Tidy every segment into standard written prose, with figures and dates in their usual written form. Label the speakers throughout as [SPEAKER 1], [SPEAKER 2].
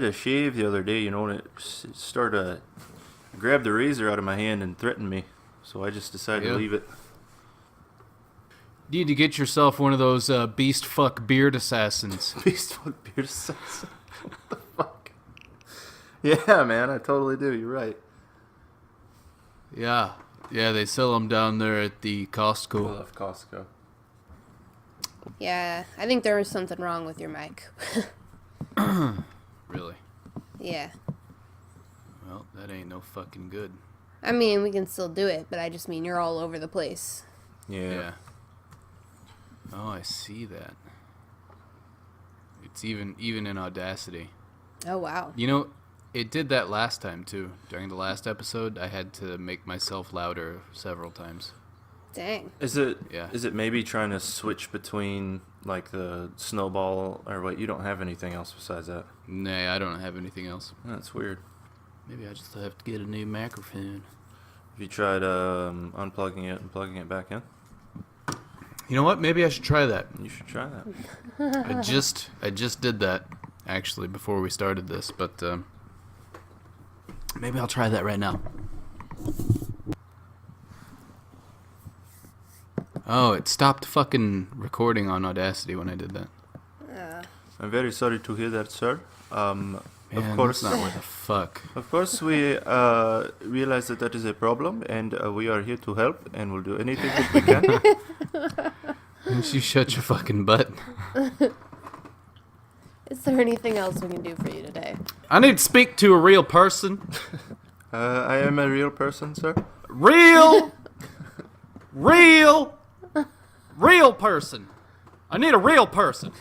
[SPEAKER 1] a shave the other day, and it started to grab the razor out of my hand and threaten me. So I just decided to leave it.
[SPEAKER 2] You need to get yourself one of those beast fuck beard assassins.
[SPEAKER 1] Beast fuck beard assassin. What the fuck? Yeah, man, I totally do. You're right.
[SPEAKER 2] Yeah, they sell them down there at the Costco.
[SPEAKER 1] I love Costco.
[SPEAKER 3] Yeah, I think there was something wrong with your mic.
[SPEAKER 2] Really?
[SPEAKER 3] Yeah.
[SPEAKER 2] Well, that ain't no fucking good.
[SPEAKER 3] I mean, we can still do it, but I just mean you're all over the place.
[SPEAKER 1] Yeah.
[SPEAKER 2] Oh, I see that. It's even in Audacity.
[SPEAKER 3] Oh, wow.
[SPEAKER 2] You know, it did that last time, too. During the last episode, I had to make myself louder several times.
[SPEAKER 3] Dang.
[SPEAKER 1] Is it maybe trying to switch between, like, the snowball, or what? You don't have anything else besides that?
[SPEAKER 2] Nah, I don't have anything else.
[SPEAKER 1] That's weird.
[SPEAKER 2] Maybe I just have to get a new microphone.
[SPEAKER 1] Have you tried unplugging it and plugging it back in?
[SPEAKER 2] You know what? Maybe I should try that.
[SPEAKER 1] You should try that.
[SPEAKER 2] I just did that, actually, before we started this, but maybe I'll try that right now. Oh, it stopped fucking recording on Audacity when I did that.
[SPEAKER 1] I'm very sorry to hear that, sir.
[SPEAKER 2] Man,
[SPEAKER 1] of course,
[SPEAKER 2] that's not worth a fuck.
[SPEAKER 1] Of course, we realize that is a problem, and we are here to help, and we'll do anything that we can.
[SPEAKER 2] Don't you shut your fucking butt.
[SPEAKER 3] Is there anything else we can do for you today?
[SPEAKER 2] I need to speak to a real person.
[SPEAKER 1] I am a real person, sir.
[SPEAKER 2] Real person. I need a real person.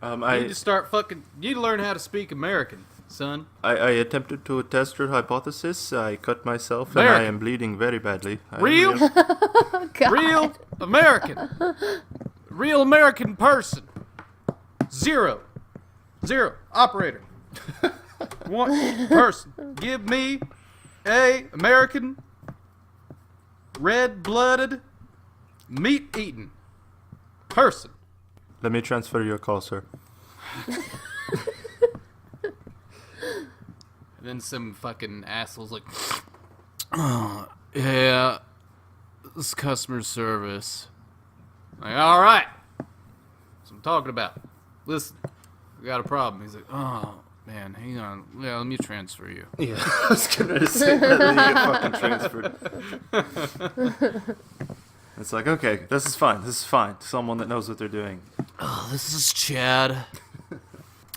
[SPEAKER 2] You need to start fucking. You need to learn how to speak American, son.
[SPEAKER 1] I attempted to test your hypothesis. I cut myself,
[SPEAKER 2] American.
[SPEAKER 1] and I am bleeding very badly.
[SPEAKER 2] Real?
[SPEAKER 3] Oh, God.
[SPEAKER 2] Real American. Real American person. Zero. Operator. One person. Give me a American, red-blooded, meat-eating person.
[SPEAKER 1] Let me transfer your call, sir.
[SPEAKER 2] And then some fucking asshole's like, oh, yeah, this customer service. Like, all right. That's what I'm talking about. Listen, we got a problem. He's like, oh, man, hang on. Yeah, let me transfer you.
[SPEAKER 1] Yeah, I was gonna say that you get fucking transferred. It's like, okay, this is fine. Someone that knows what they're doing.
[SPEAKER 2] Oh, this is Chad.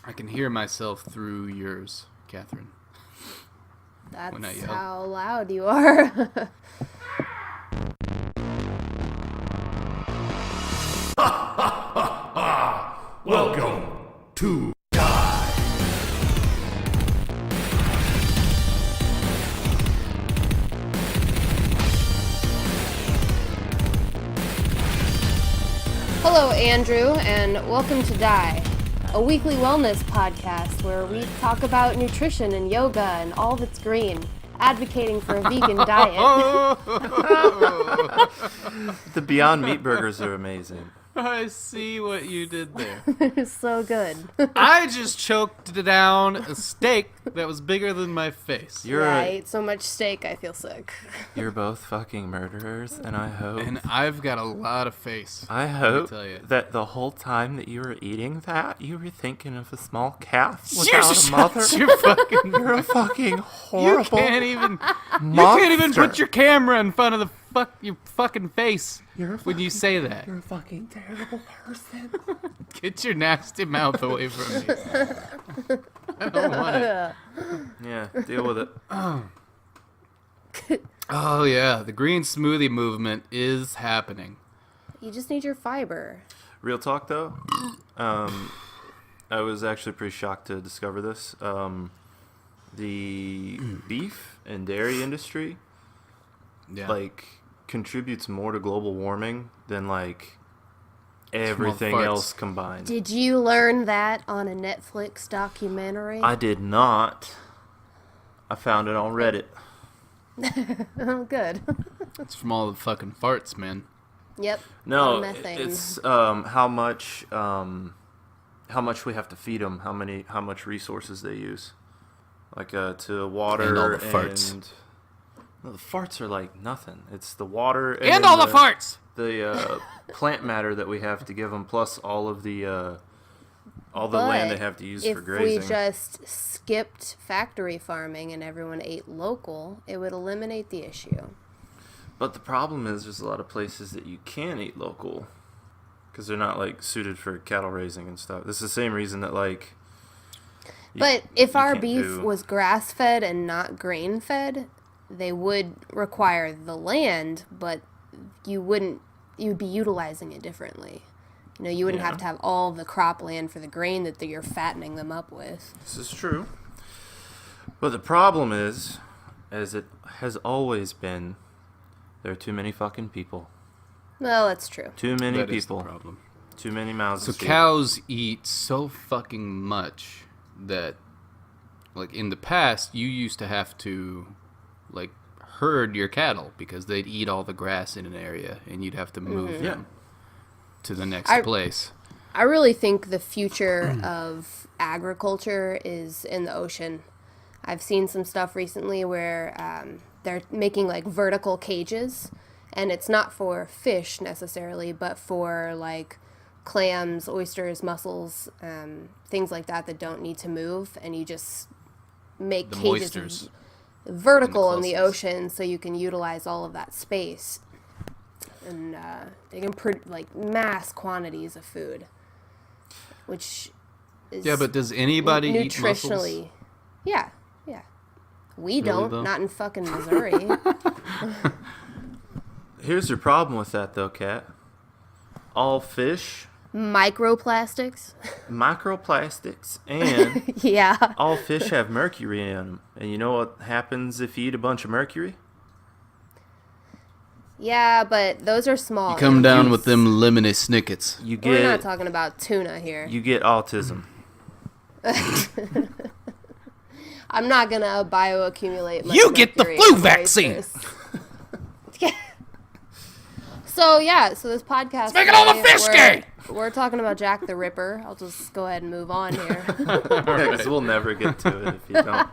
[SPEAKER 2] I can hear myself through yours, Catherine.
[SPEAKER 3] That's how loud you are.
[SPEAKER 4] Welcome to
[SPEAKER 3] Hello, Andrew, and welcome to Die, a weekly wellness podcast where we talk about nutrition and yoga and all that's green, advocating for a vegan diet.
[SPEAKER 1] The Beyond Meat burgers are amazing.
[SPEAKER 2] I see what you did there.
[SPEAKER 3] It's so good.
[SPEAKER 2] I just choked down a steak that was bigger than my face.
[SPEAKER 3] I ate so much steak, I feel sick.
[SPEAKER 1] You're both fucking murderers, and I hope...
[SPEAKER 2] And I've got a lot of face.
[SPEAKER 1] I hope
[SPEAKER 2] tell you.
[SPEAKER 1] that the whole time that you were eating that, you were thinking of a small calf without a mother.
[SPEAKER 2] You're fucking...
[SPEAKER 1] You're a fucking horrible
[SPEAKER 2] You can't even put your camera in front of your fucking face when you say that.
[SPEAKER 1] You're a fucking terrible person.
[SPEAKER 2] Get your nasty mouth away from me. I don't want it.
[SPEAKER 1] Yeah, deal with it.
[SPEAKER 2] Oh, yeah. The green smoothie movement is happening.
[SPEAKER 3] You just need your fiber.
[SPEAKER 1] Real talk, though, I was actually pretty shocked to discover this. The beef and dairy industry, contributes more to global warming than, everything else combined.
[SPEAKER 3] Did you learn that on a Netflix documentary?
[SPEAKER 1] I did not. I found it on Reddit.
[SPEAKER 3] Oh, good.
[SPEAKER 2] It's from all the fucking farts, man.
[SPEAKER 3] Yep.
[SPEAKER 1] No,
[SPEAKER 3] methane.
[SPEAKER 1] it's how much how much we have to feed them, how much resources they use, like to water
[SPEAKER 2] And all the farts.
[SPEAKER 1] No, the farts are like nothing. It's the water
[SPEAKER 2] And
[SPEAKER 1] then
[SPEAKER 2] all the farts!
[SPEAKER 1] the plant matter that we have to give them, plus all of the land
[SPEAKER 3] But
[SPEAKER 1] they have to use for
[SPEAKER 3] if
[SPEAKER 1] grazing.
[SPEAKER 3] we just skipped factory farming and everyone ate local, it would eliminate the issue.
[SPEAKER 1] But the problem is there's a lot of places that you can eat local because they're not like suited for cattle raising and stuff. This is the same reason that like.
[SPEAKER 3] But if
[SPEAKER 1] you
[SPEAKER 3] our
[SPEAKER 1] can't
[SPEAKER 3] beef
[SPEAKER 1] do-
[SPEAKER 3] was grass-fed and not grain-fed, they would require the land, but you'd be utilizing it differently. You know, you wouldn't have to have all the cropland for the grain that you're fattening them up with.
[SPEAKER 1] This is true. But the problem is, as it has always been, there are too many fucking people.
[SPEAKER 3] Well, that's true.
[SPEAKER 1] Too many
[SPEAKER 2] That is the
[SPEAKER 1] people.
[SPEAKER 2] problem.
[SPEAKER 1] Too many mouths
[SPEAKER 2] So
[SPEAKER 1] to feed.
[SPEAKER 2] cows eat so fucking much that, like, in the past, you used to have to, like, herd your cattle because they'd eat all the grass in an area, and you'd have to move them to the next place.
[SPEAKER 3] I really think the future of agriculture is in the ocean. I've seen some stuff recently where they're making like vertical cages, and it's not for fish necessarily, but for like clams, oysters, mussels, things like that don't need to move, and you just make
[SPEAKER 2] The
[SPEAKER 3] cages
[SPEAKER 2] moisters.
[SPEAKER 3] vertical in the
[SPEAKER 2] closest.
[SPEAKER 3] ocean so you can utilize all of that space. And they can like mass quantities of food, which is
[SPEAKER 2] Yeah, but does anybody eat mussels?
[SPEAKER 3] nutritionally. Yeah. We
[SPEAKER 2] Really,
[SPEAKER 3] don't,
[SPEAKER 2] though?
[SPEAKER 3] not in fucking Missouri.
[SPEAKER 1] Here's your problem with that, though, Kat. All fish,
[SPEAKER 3] Microplastics.
[SPEAKER 1] microplastics, and
[SPEAKER 3] Yeah.
[SPEAKER 1] all fish have mercury in them. And you know what happens if you eat a bunch of mercury?
[SPEAKER 3] Yeah, but those are small.
[SPEAKER 2] You come down with them lemony snickets.
[SPEAKER 1] You
[SPEAKER 3] We're not
[SPEAKER 1] get
[SPEAKER 3] talking about tuna here.
[SPEAKER 1] you get autism.
[SPEAKER 3] I'm not gonna bioaccumulate my
[SPEAKER 2] You get the
[SPEAKER 3] mercury
[SPEAKER 2] flu
[SPEAKER 3] in
[SPEAKER 2] vaccine.
[SPEAKER 3] oysters. So this podcast.
[SPEAKER 2] make it all the fish
[SPEAKER 3] today,
[SPEAKER 2] gay.
[SPEAKER 3] We're talking about Jack the Ripper. I'll just go ahead and move on here.
[SPEAKER 1] Because we'll never get to it if you don't.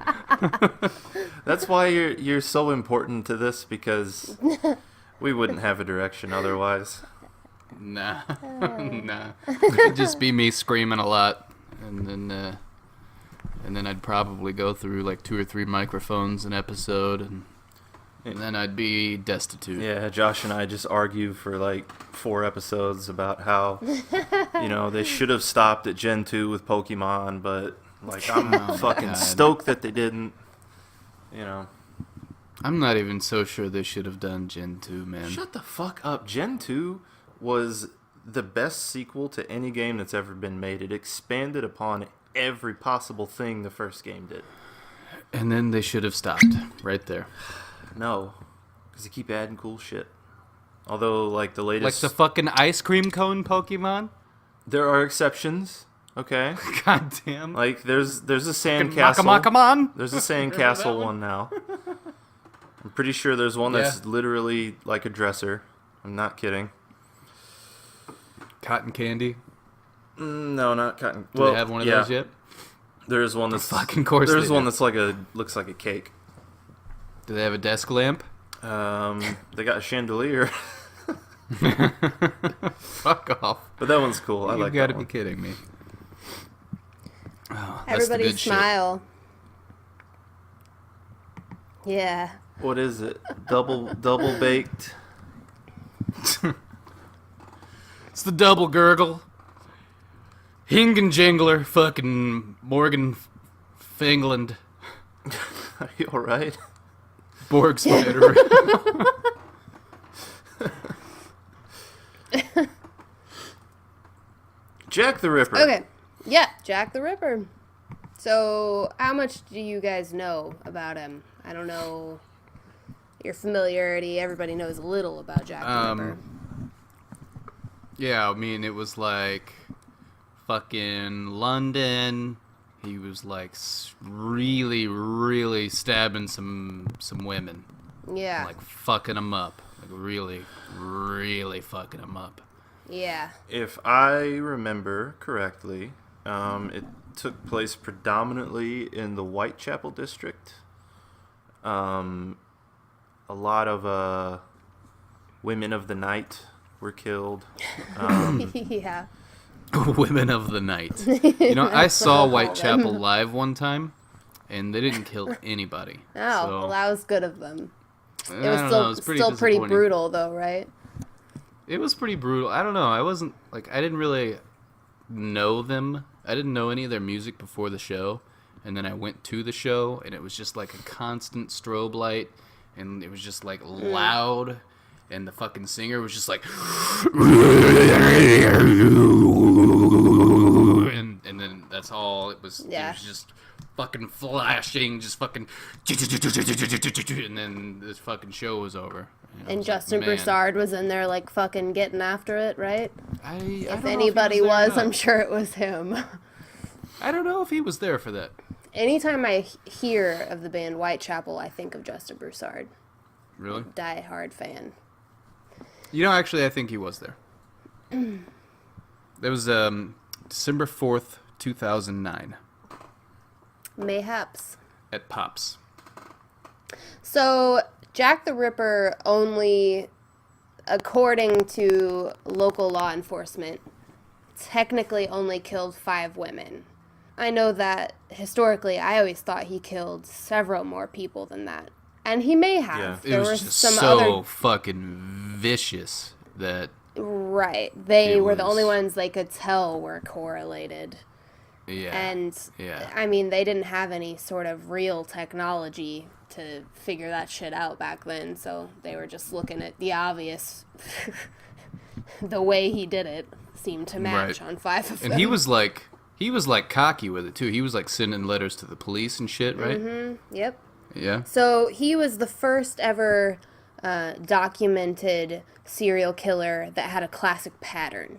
[SPEAKER 1] That's why you're so important to this, because we wouldn't have a direction otherwise.
[SPEAKER 2] Nah. Nah. It'd just be me screaming a lot. And then I'd probably go through like 2 or 3 microphones an episode, and then I'd be destitute.
[SPEAKER 1] Yeah, Josh and I just argue for like 4 episodes about how, they should have stopped at Gen 2 with Pokemon, but like I'm fucking
[SPEAKER 2] God.
[SPEAKER 1] stoked that they didn't.
[SPEAKER 2] I'm not even so sure they should have done Gen 2, man.
[SPEAKER 1] Shut the fuck up. Gen 2 was the best sequel to any game that's ever been made. It expanded upon every possible thing the first game did.
[SPEAKER 2] And then they should have stopped right there.
[SPEAKER 1] No, because they keep adding cool shit. Although, like the
[SPEAKER 2] Like
[SPEAKER 1] latest,
[SPEAKER 2] the fucking ice cream cone Pokemon?
[SPEAKER 1] there are exceptions. Okay,
[SPEAKER 2] God damn.
[SPEAKER 1] like there's a
[SPEAKER 2] Fucking
[SPEAKER 1] sandcastle.
[SPEAKER 2] Makamon?
[SPEAKER 1] There's a
[SPEAKER 2] Remember that
[SPEAKER 1] sandcastle
[SPEAKER 2] one?
[SPEAKER 1] one now. I'm pretty sure there's one that's
[SPEAKER 2] Yeah.
[SPEAKER 1] literally like a dresser. I'm not kidding.
[SPEAKER 2] Cotton candy?
[SPEAKER 1] No, not cotton.
[SPEAKER 2] Do they have one of those yet?
[SPEAKER 1] There's one that's
[SPEAKER 2] Fucking course
[SPEAKER 1] There's
[SPEAKER 2] they
[SPEAKER 1] one
[SPEAKER 2] do.
[SPEAKER 1] that's looks like a cake.
[SPEAKER 2] Do they have a desk lamp?
[SPEAKER 1] They got a chandelier,
[SPEAKER 2] Fuck off.
[SPEAKER 1] but that one's cool. I
[SPEAKER 2] You
[SPEAKER 1] like
[SPEAKER 2] gotta
[SPEAKER 1] that
[SPEAKER 2] be
[SPEAKER 1] one.
[SPEAKER 2] kidding me. Oh, that's the
[SPEAKER 3] Everybody
[SPEAKER 2] good shit.
[SPEAKER 3] smile. Yeah.
[SPEAKER 1] What is it? Double baked.
[SPEAKER 2] It's the double gurgle. Hingenjingler, fucking Morgan Fingland,
[SPEAKER 1] Are you all right?
[SPEAKER 2] Borg Spider.
[SPEAKER 1] Jack the Ripper.
[SPEAKER 3] Okay. Yeah, Jack the Ripper. So, how much do you guys know about him? I don't know your familiarity. Everybody knows a little about Jack the Ripper.
[SPEAKER 2] Yeah, I mean, it was like fucking London. He was like really, really stabbing some women.
[SPEAKER 3] Yeah.
[SPEAKER 2] Like fucking them up. Like really, really fucking them up.
[SPEAKER 3] Yeah.
[SPEAKER 1] If I remember correctly, It took place predominantly in the Whitechapel district. A lot of women of the night were killed.
[SPEAKER 3] Yeah.
[SPEAKER 2] Women of the night. You know, I saw Whitechapel live one time, and they didn't kill anybody.
[SPEAKER 3] Oh,
[SPEAKER 2] so,
[SPEAKER 3] well, that was good of them.
[SPEAKER 2] I
[SPEAKER 3] It was
[SPEAKER 2] don't
[SPEAKER 3] still,
[SPEAKER 2] know, it was pretty
[SPEAKER 3] still pretty
[SPEAKER 2] disappointing.
[SPEAKER 3] brutal, though, right?
[SPEAKER 2] It was pretty brutal. I don't know. I wasn't, like, I didn't really know them. I didn't know any of their music before the show. And then I went to the show, and it was just like a constant strobe light, and it was just like loud, and the fucking singer was just like, and then that's all it was.
[SPEAKER 3] Yeah.
[SPEAKER 2] It was just fucking flashing, just fucking, and then this fucking show was over. I
[SPEAKER 3] And
[SPEAKER 2] was
[SPEAKER 3] Justin
[SPEAKER 2] like, man.
[SPEAKER 3] Broussard was in there, like, fucking getting after it, right?
[SPEAKER 2] I don't know
[SPEAKER 3] If
[SPEAKER 2] he
[SPEAKER 3] anybody
[SPEAKER 2] there or
[SPEAKER 3] was,
[SPEAKER 2] not.
[SPEAKER 3] I'm sure it was him.
[SPEAKER 2] I don't know if he was there for that.
[SPEAKER 3] Anytime I hear of the band Whitechapel, I think of Justin Broussard.
[SPEAKER 2] Really?
[SPEAKER 3] Die-hard fan.
[SPEAKER 2] You know, actually, I think he was there. That was December 4th, 2009,
[SPEAKER 3] Mayhaps.
[SPEAKER 2] at Pops.
[SPEAKER 3] So, Jack the Ripper only, according to local law enforcement, technically only killed 5 women. I know that historically I always thought he killed several more people than that. And he may have.
[SPEAKER 2] It was just so fucking vicious that...
[SPEAKER 3] Right. They
[SPEAKER 2] It
[SPEAKER 3] were the
[SPEAKER 2] was-
[SPEAKER 3] only ones they could tell were correlated.
[SPEAKER 2] Yeah.
[SPEAKER 3] And,
[SPEAKER 2] yeah.
[SPEAKER 3] I mean, they didn't have any sort of real technology to figure that shit out back then, so they were just looking at the obvious. The way he did it seemed to match
[SPEAKER 2] Right.
[SPEAKER 3] on 5 of them.
[SPEAKER 2] And he was like cocky with it too. He was like sending letters to the police and shit, right?
[SPEAKER 3] Mm-hmm. Yep.
[SPEAKER 2] Yeah.
[SPEAKER 3] So he was the first ever documented serial killer that had a classic pattern.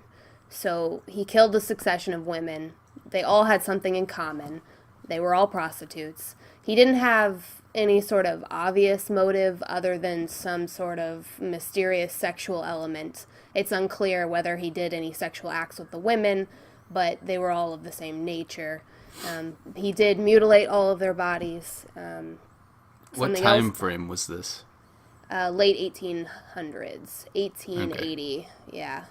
[SPEAKER 3] So he killed a succession of women. They all had something in common. They were all prostitutes. He didn't have any sort of obvious motive other than some sort of mysterious sexual element. It's unclear whether he did any sexual acts with the women, but they were all of the same nature. He did mutilate all of their bodies.
[SPEAKER 2] What
[SPEAKER 3] Something
[SPEAKER 2] time
[SPEAKER 3] else?
[SPEAKER 2] frame was this?
[SPEAKER 3] Late 1800s, 1880, yeah.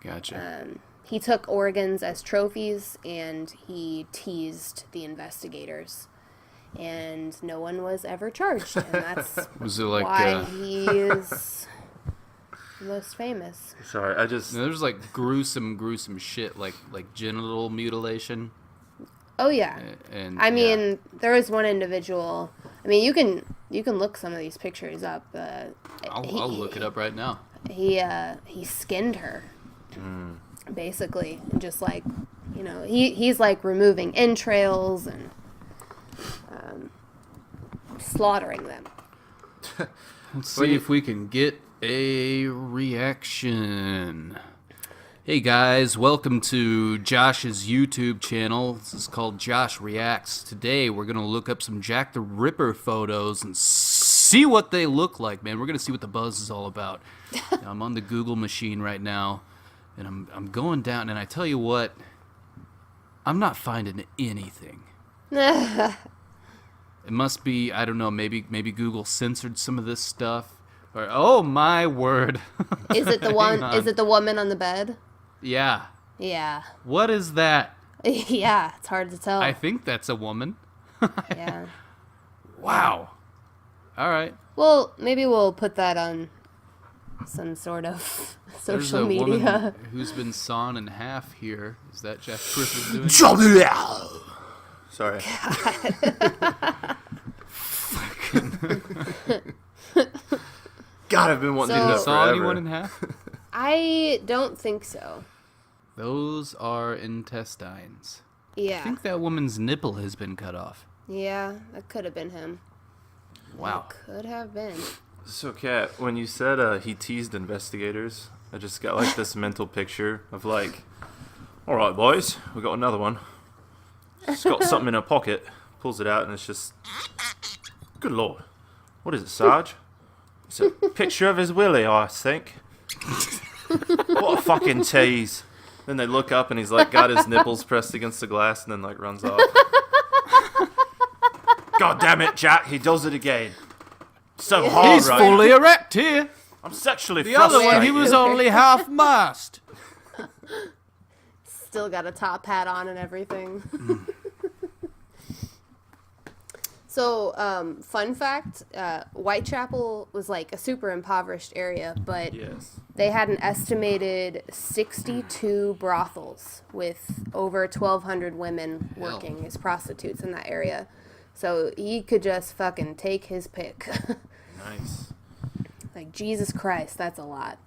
[SPEAKER 2] Gotcha.
[SPEAKER 3] He took organs as trophies, and he teased the investigators. And no one was ever charged, and that's
[SPEAKER 2] Was it like
[SPEAKER 3] why he is the most famous.
[SPEAKER 1] Sorry, I just...
[SPEAKER 2] there's like gruesome shit like genital mutilation.
[SPEAKER 3] Oh yeah.
[SPEAKER 2] And
[SPEAKER 3] I mean, there was one individual. I mean, you can look some of these pictures up.
[SPEAKER 2] I'll look it up right now.
[SPEAKER 3] He skinned her, basically, and just like, you know, he's like removing entrails and slaughtering them.
[SPEAKER 2] Let's see if we can get a reaction. Hey guys, welcome to Josh's YouTube channel. This is called Josh Reacts. Today we're going to look up some Jack the Ripper photos and see what they look like, man. We're going to see what the buzz is all about. Now, I'm on the Google machine right now, and I'm going down, and I tell you what, I'm not finding anything. It must be, I don't know, maybe Google censored some of this stuff. Or, oh my word.
[SPEAKER 3] Is it the one? Is it the woman on the bed?
[SPEAKER 2] Yeah.
[SPEAKER 3] Yeah.
[SPEAKER 2] What is that?
[SPEAKER 3] Yeah, it's hard to tell.
[SPEAKER 2] I think that's a woman.
[SPEAKER 3] Yeah.
[SPEAKER 2] Wow. All right.
[SPEAKER 3] Well, maybe we'll put that on some sort of
[SPEAKER 2] There's
[SPEAKER 3] social
[SPEAKER 2] a
[SPEAKER 3] media.
[SPEAKER 2] woman who's been sawn in half here. Is that Jack Ripper doing?
[SPEAKER 1] Sorry. God, I've been wanting to do
[SPEAKER 3] So-
[SPEAKER 1] that
[SPEAKER 2] Saw
[SPEAKER 1] forever.
[SPEAKER 2] anyone in half?
[SPEAKER 3] I don't think so.
[SPEAKER 2] Those are intestines. I
[SPEAKER 3] Yeah.
[SPEAKER 2] think that woman's nipple has been cut off.
[SPEAKER 3] Yeah, that could have been him.
[SPEAKER 2] Wow.
[SPEAKER 3] Could have been.
[SPEAKER 1] So, Kat, when you said he teased investigators, I just got like this mental picture of like, all right, boys, we got another one. She's got something in her pocket, pulls it out, and it's just, good lord, what is it, Sarge? It's a picture of his willy, I think. What a fucking tease. Then they look up and he's like got his nipples pressed against the glass and then like runs off. God damn it, Jack! He does it again. So hard,
[SPEAKER 2] He's
[SPEAKER 1] right?
[SPEAKER 2] fully erect here.
[SPEAKER 1] I'm sexually
[SPEAKER 2] The other one, he was only half mast.
[SPEAKER 3] Still got a top hat on and everything. So, fun fact, Whitechapel was like a super impoverished area, but
[SPEAKER 1] Yes.
[SPEAKER 3] they had an estimated 62 brothels with over 1,200 women working as prostitutes in that area. So he could just fucking take his pick.
[SPEAKER 1] Nice.
[SPEAKER 3] Like, Jesus Christ, that's a lot.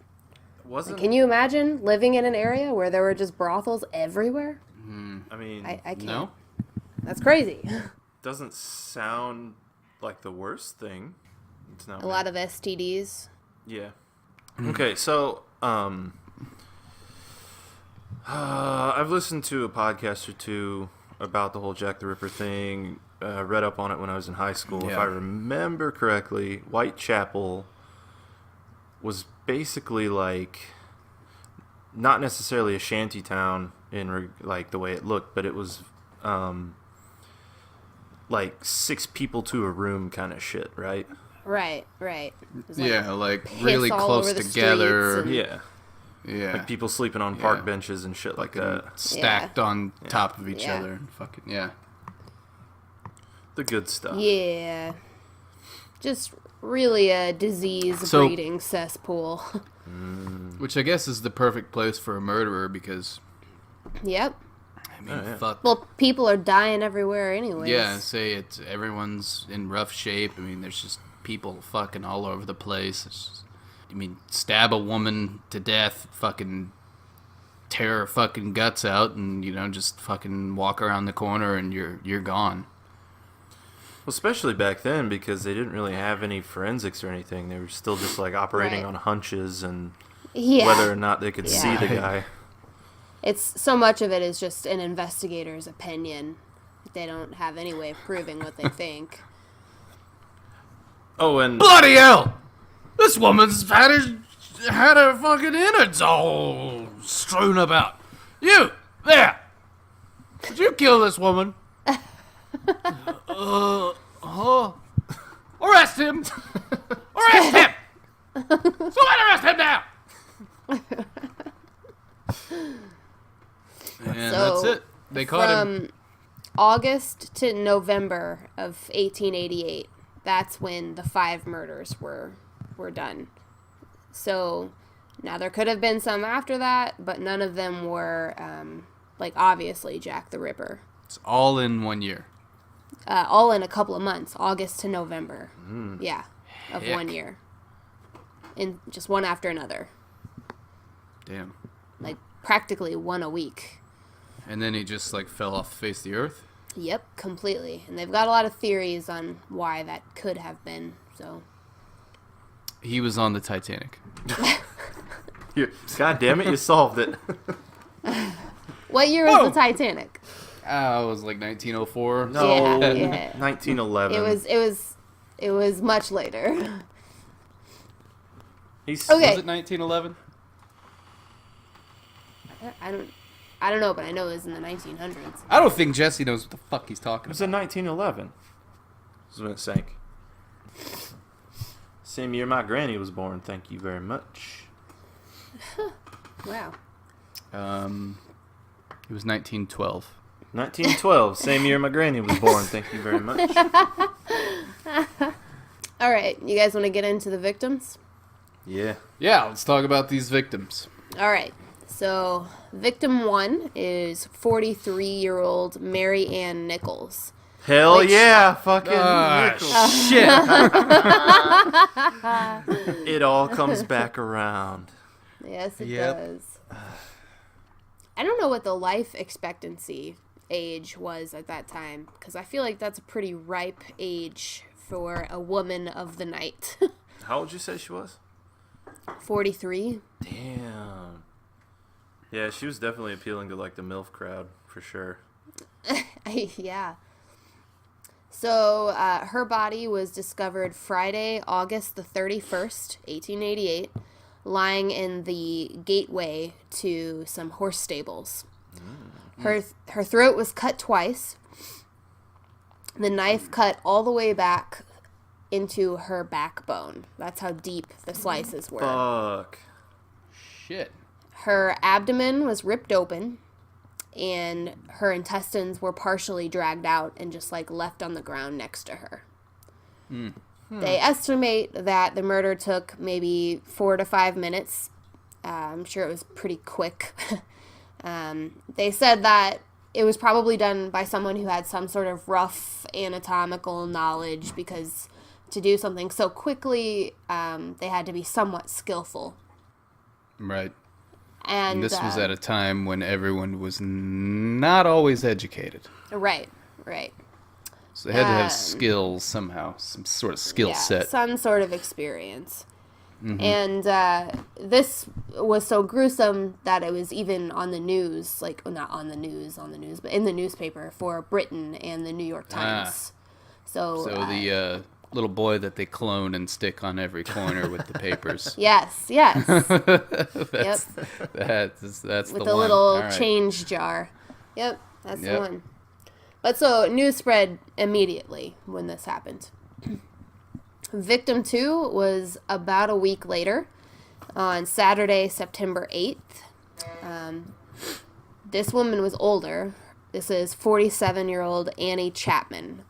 [SPEAKER 1] Wasn't
[SPEAKER 3] Can you imagine living in an area where there were just brothels everywhere?
[SPEAKER 1] I mean,
[SPEAKER 3] I can't.
[SPEAKER 2] No?
[SPEAKER 3] That's crazy.
[SPEAKER 1] doesn't sound like the worst thing. It's not
[SPEAKER 3] A lot of STDs.
[SPEAKER 1] Yeah. Okay, so I've listened to a podcast or two about the whole Jack the Ripper thing. Read up on it when I was in high school. If
[SPEAKER 2] Yeah.
[SPEAKER 1] I remember correctly, Whitechapel was basically like not necessarily a shanty town in like the way it looked, but it was like 6 people to a room kind of shit, right?
[SPEAKER 3] Right. It was like
[SPEAKER 2] Yeah, like really
[SPEAKER 3] all
[SPEAKER 2] close
[SPEAKER 3] over the
[SPEAKER 2] together.
[SPEAKER 3] streets
[SPEAKER 1] Yeah.
[SPEAKER 2] Yeah.
[SPEAKER 1] Like people sleeping on park
[SPEAKER 2] Yeah.
[SPEAKER 1] benches and shit like that.
[SPEAKER 2] Stacked on top of each
[SPEAKER 3] Yeah.
[SPEAKER 2] other. And fucking, yeah.
[SPEAKER 1] The good stuff.
[SPEAKER 3] Yeah. Just really a disease
[SPEAKER 2] So-
[SPEAKER 3] breeding cesspool.
[SPEAKER 2] Which I guess is the perfect place for a murderer because,
[SPEAKER 3] Yep.
[SPEAKER 2] I mean,
[SPEAKER 1] Oh, yeah.
[SPEAKER 2] fuck.
[SPEAKER 3] Well, people are dying everywhere anyways.
[SPEAKER 2] Yeah, say it's everyone's in rough shape. I mean, there's just people fucking all over the place. It's just, I mean, stab a woman to death, fucking tear her fucking guts out, and just fucking walk around the corner and you're gone.
[SPEAKER 1] Well, especially back then because they didn't really have any forensics or anything. They were still just like operating
[SPEAKER 3] Right.
[SPEAKER 1] on hunches and
[SPEAKER 3] Yeah.
[SPEAKER 1] whether or not they could see the
[SPEAKER 2] Yeah.
[SPEAKER 1] guy.
[SPEAKER 3] It's so much of it is just an investigator's opinion. They don't have any way of proving what they think.
[SPEAKER 1] Oh, and
[SPEAKER 2] Bloody hell! This woman's had her fucking innards all strewn about. You there? Did you kill this woman? Arrest him! Arrest him! Somebody arrest him now! And
[SPEAKER 3] So,
[SPEAKER 2] that's it. They caught him.
[SPEAKER 3] From August to November of 1888, that's when the 5 murders were done. So now there could have been some after that, but none of them were obviously Jack the Ripper.
[SPEAKER 2] It's all in 1 year.
[SPEAKER 3] All in a couple of months, August to November. Yeah, of
[SPEAKER 2] Heck.
[SPEAKER 3] 1 year. And just one after another.
[SPEAKER 2] Damn.
[SPEAKER 3] Like practically one a week.
[SPEAKER 2] And then he just fell off the face of the earth.
[SPEAKER 3] Yep, completely. And they've got a lot of theories on why that could have been. So
[SPEAKER 2] He was on the Titanic.
[SPEAKER 1] God damn it, you solved it.
[SPEAKER 3] what year was the Titanic?
[SPEAKER 2] It was 1904.
[SPEAKER 1] No,
[SPEAKER 3] Yeah.
[SPEAKER 1] 1911.
[SPEAKER 3] It was much later.
[SPEAKER 1] He's,
[SPEAKER 3] Okay.
[SPEAKER 2] Was it 1911?
[SPEAKER 3] I don't know, but I know it was in the 1900s.
[SPEAKER 2] I don't think Jesse knows what the fuck he's
[SPEAKER 1] It
[SPEAKER 2] talking
[SPEAKER 1] was
[SPEAKER 2] about.
[SPEAKER 1] in 1911. This is when it sank. Same year my granny was born. Thank you very much.
[SPEAKER 3] Wow.
[SPEAKER 2] It was 1912.
[SPEAKER 1] 1912. Same year my granny was born. Thank you very much.
[SPEAKER 3] All right, you guys want to get into the victims?
[SPEAKER 1] Yeah.
[SPEAKER 2] Yeah, let's talk about these victims.
[SPEAKER 3] All right. So, victim 1 is 43-year-old Mary Ann Nichols.
[SPEAKER 1] Hell
[SPEAKER 3] Which-
[SPEAKER 1] yeah, fucking Nichols.
[SPEAKER 2] Shit.
[SPEAKER 1] It all comes back around.
[SPEAKER 3] Yes, it
[SPEAKER 2] Yep.
[SPEAKER 3] does. I don't know what the life expectancy age was at that time, because I feel like that's a pretty ripe age for a woman of the night.
[SPEAKER 1] How old did you say she was?
[SPEAKER 3] 43?
[SPEAKER 1] Damn. Yeah, she was definitely appealing to the MILF crowd, for sure.
[SPEAKER 3] Yeah. So, her body was discovered Friday, August the 31st, 1888, lying in the gateway to some horse stables. Her throat was cut twice. The knife cut all the way back into her backbone. That's how deep the slices were.
[SPEAKER 1] Fuck.
[SPEAKER 2] Shit.
[SPEAKER 3] Her abdomen was ripped open, and her intestines were partially dragged out and just like left on the ground next to her. They estimate that the murder took maybe 4 to 5 minutes. I'm sure it was pretty quick. They said that it was probably done by someone who had some sort of rough anatomical knowledge, because to do something so quickly, they had to be somewhat skillful.
[SPEAKER 2] Right.
[SPEAKER 3] And
[SPEAKER 2] this was at a time when everyone was not always educated.
[SPEAKER 3] Right.
[SPEAKER 2] So they had to have skills somehow, some sort of skill set.
[SPEAKER 3] Some sort of experience. And this was so gruesome that it was even on the news, like, well, not on the news, but in the newspaper for Britain and the New York Times. So
[SPEAKER 2] the little boy that they clone and stick on every corner with the papers.
[SPEAKER 3] Yes.
[SPEAKER 2] That's
[SPEAKER 3] With
[SPEAKER 2] the
[SPEAKER 3] a
[SPEAKER 2] one.
[SPEAKER 3] little
[SPEAKER 2] All right.
[SPEAKER 3] change jar. Yep, that's the one. But so news spread immediately when this happened. Victim 2 was about a week later, on Saturday, September 8th. This woman was older. This is 47-year-old Annie Chapman.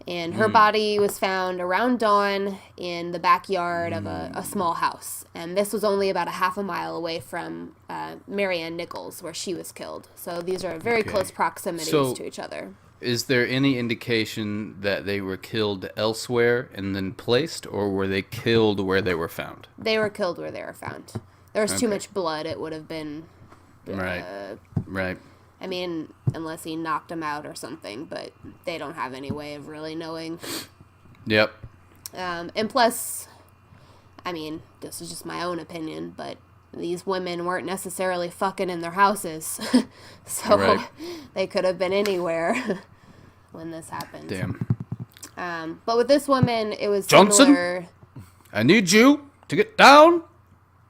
[SPEAKER 3] And her body was found around dawn in the backyard of a small house. And this was only about a half a mile away from Marianne Nichols, where she was killed. So these are very close proximities to each other.
[SPEAKER 2] Is there any indication that they were killed elsewhere and then placed, or were they killed where they were found?
[SPEAKER 3] They were killed where they were found. There was too much blood. It would have been...
[SPEAKER 2] Right.
[SPEAKER 3] I mean, unless he knocked them out or something, but they don't have any way of really knowing.
[SPEAKER 2] Yep.
[SPEAKER 3] And plus, I mean, this is just my own opinion, but these women weren't necessarily fucking in their houses. So they could have been anywhere when this happened.
[SPEAKER 2] Damn.
[SPEAKER 3] But with this woman, it was
[SPEAKER 2] Johnson?
[SPEAKER 3] similar.
[SPEAKER 2] I need you to get down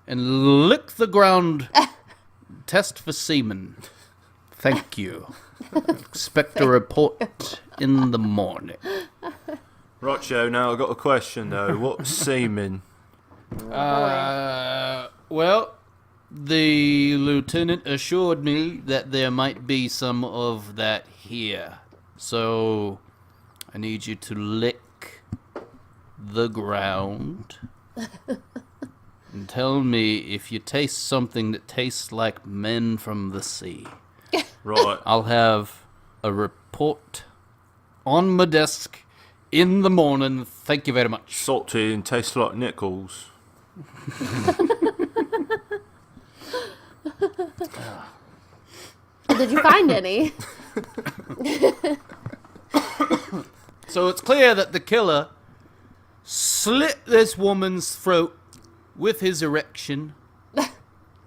[SPEAKER 2] and lick the ground. Test for semen. Thank you. Expect a report in the morning.
[SPEAKER 1] Right, Joe, now I've got a question, though. What's semen?
[SPEAKER 2] Well, the lieutenant assured me that there might be some of that here. So, I need you to lick the ground and tell me if you taste something that tastes like men from the sea.
[SPEAKER 1] Right.
[SPEAKER 2] I'll have a report on my desk in the morning. Thank you very much.
[SPEAKER 1] Salty and tastes like Nichols.
[SPEAKER 3] Did you find any?
[SPEAKER 2] So it's clear that the killer slit this woman's throat with his erection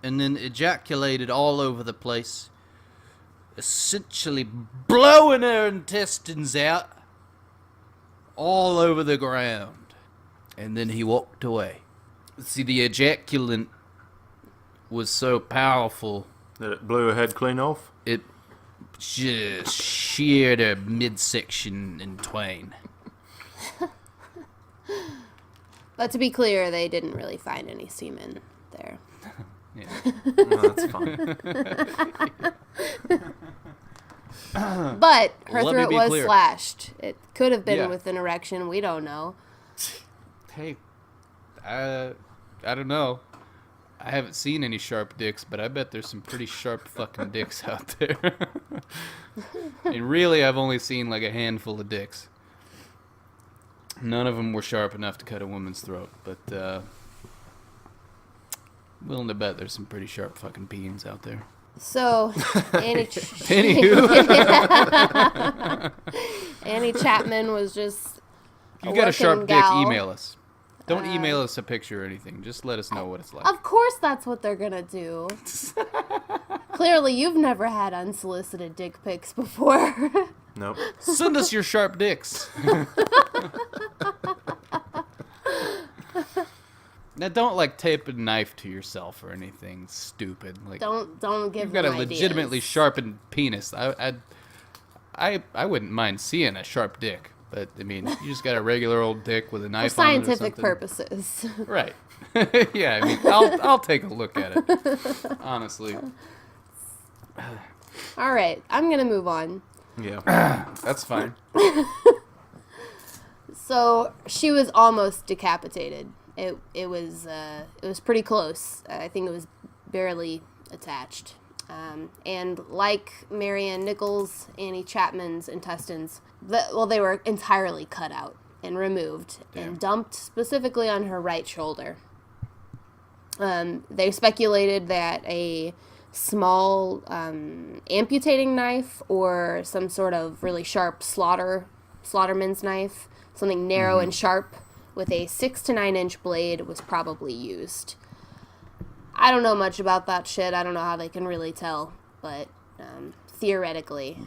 [SPEAKER 2] and then ejaculated all over the place, essentially blowing her intestines out all over the ground. And then he walked away. See, the ejaculant was so powerful,
[SPEAKER 1] That it blew her head clean off?
[SPEAKER 2] it just sheared her midsection in twain.
[SPEAKER 3] But to be clear, they didn't really find any semen there.
[SPEAKER 2] Yeah.
[SPEAKER 1] No, that's fine.
[SPEAKER 3] But her
[SPEAKER 2] Let me
[SPEAKER 3] throat
[SPEAKER 2] be
[SPEAKER 3] was
[SPEAKER 2] clear.
[SPEAKER 3] slashed. It could have been
[SPEAKER 2] Yeah.
[SPEAKER 3] with an erection. We don't know.
[SPEAKER 2] Hey, I don't know. I haven't seen any sharp dicks, but I bet there's some pretty sharp fucking dicks out there. And really, I've only seen like a handful of dicks. None of them were sharp enough to cut a woman's throat, but willing to bet there's some pretty sharp fucking peens out there.
[SPEAKER 3] So,
[SPEAKER 2] Anywho,
[SPEAKER 3] Annie Chapman was just
[SPEAKER 2] if you got a sharp
[SPEAKER 3] working
[SPEAKER 2] dick,
[SPEAKER 3] gal.
[SPEAKER 2] email us. Don't email us a picture or anything. Just let us know what it's like.
[SPEAKER 3] Of course that's what they're gonna do. Clearly you've never had unsolicited dick pics before.
[SPEAKER 1] Nope.
[SPEAKER 2] Send us your sharp dicks. Now, don't like tape a knife to yourself or anything stupid. Like,
[SPEAKER 3] Don't give
[SPEAKER 2] you've got
[SPEAKER 3] them
[SPEAKER 2] a legitimately
[SPEAKER 3] ideas.
[SPEAKER 2] sharpened penis. I wouldn't mind seeing a sharp dick, but I mean, you just got a regular old dick with a
[SPEAKER 3] For
[SPEAKER 2] knife on it or
[SPEAKER 3] scientific
[SPEAKER 2] something.
[SPEAKER 3] purposes.
[SPEAKER 2] Right. Yeah, I mean, I'll take a look at it. Honestly,
[SPEAKER 3] All right, I'm gonna move on.
[SPEAKER 1] Yeah.
[SPEAKER 2] that's fine.
[SPEAKER 3] So she was almost decapitated. It was pretty close. I think it was barely attached. And like Marianne Nichols, Annie Chapman's intestines, they were entirely cut out and removed and dumped specifically on her right shoulder. They speculated that a small amputating knife or some sort of really sharp slaughterman's knife, something narrow and sharp with a 6 to 9 inch blade was probably used. I don't know much about that shit. I don't know how they can really tell, but theoretically,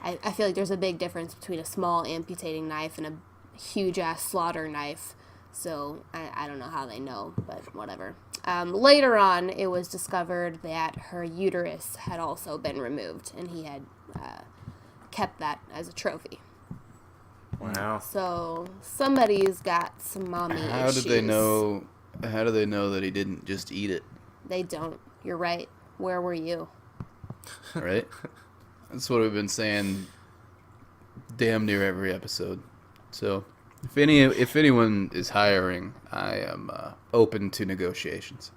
[SPEAKER 3] I feel like there's a big difference between a small amputating knife and a huge-ass slaughter knife, so I don't know how they know, but whatever. Later on, it was discovered that her uterus had also been removed, and he had kept that as a trophy.
[SPEAKER 1] Wow.
[SPEAKER 3] So somebody's got some mommy issues.
[SPEAKER 2] How do they know that he didn't just eat it?
[SPEAKER 3] They don't. You're right. Where were you?
[SPEAKER 2] Right? That's what we've been saying damn near every episode. So, if anyone is hiring, I am open to negotiations.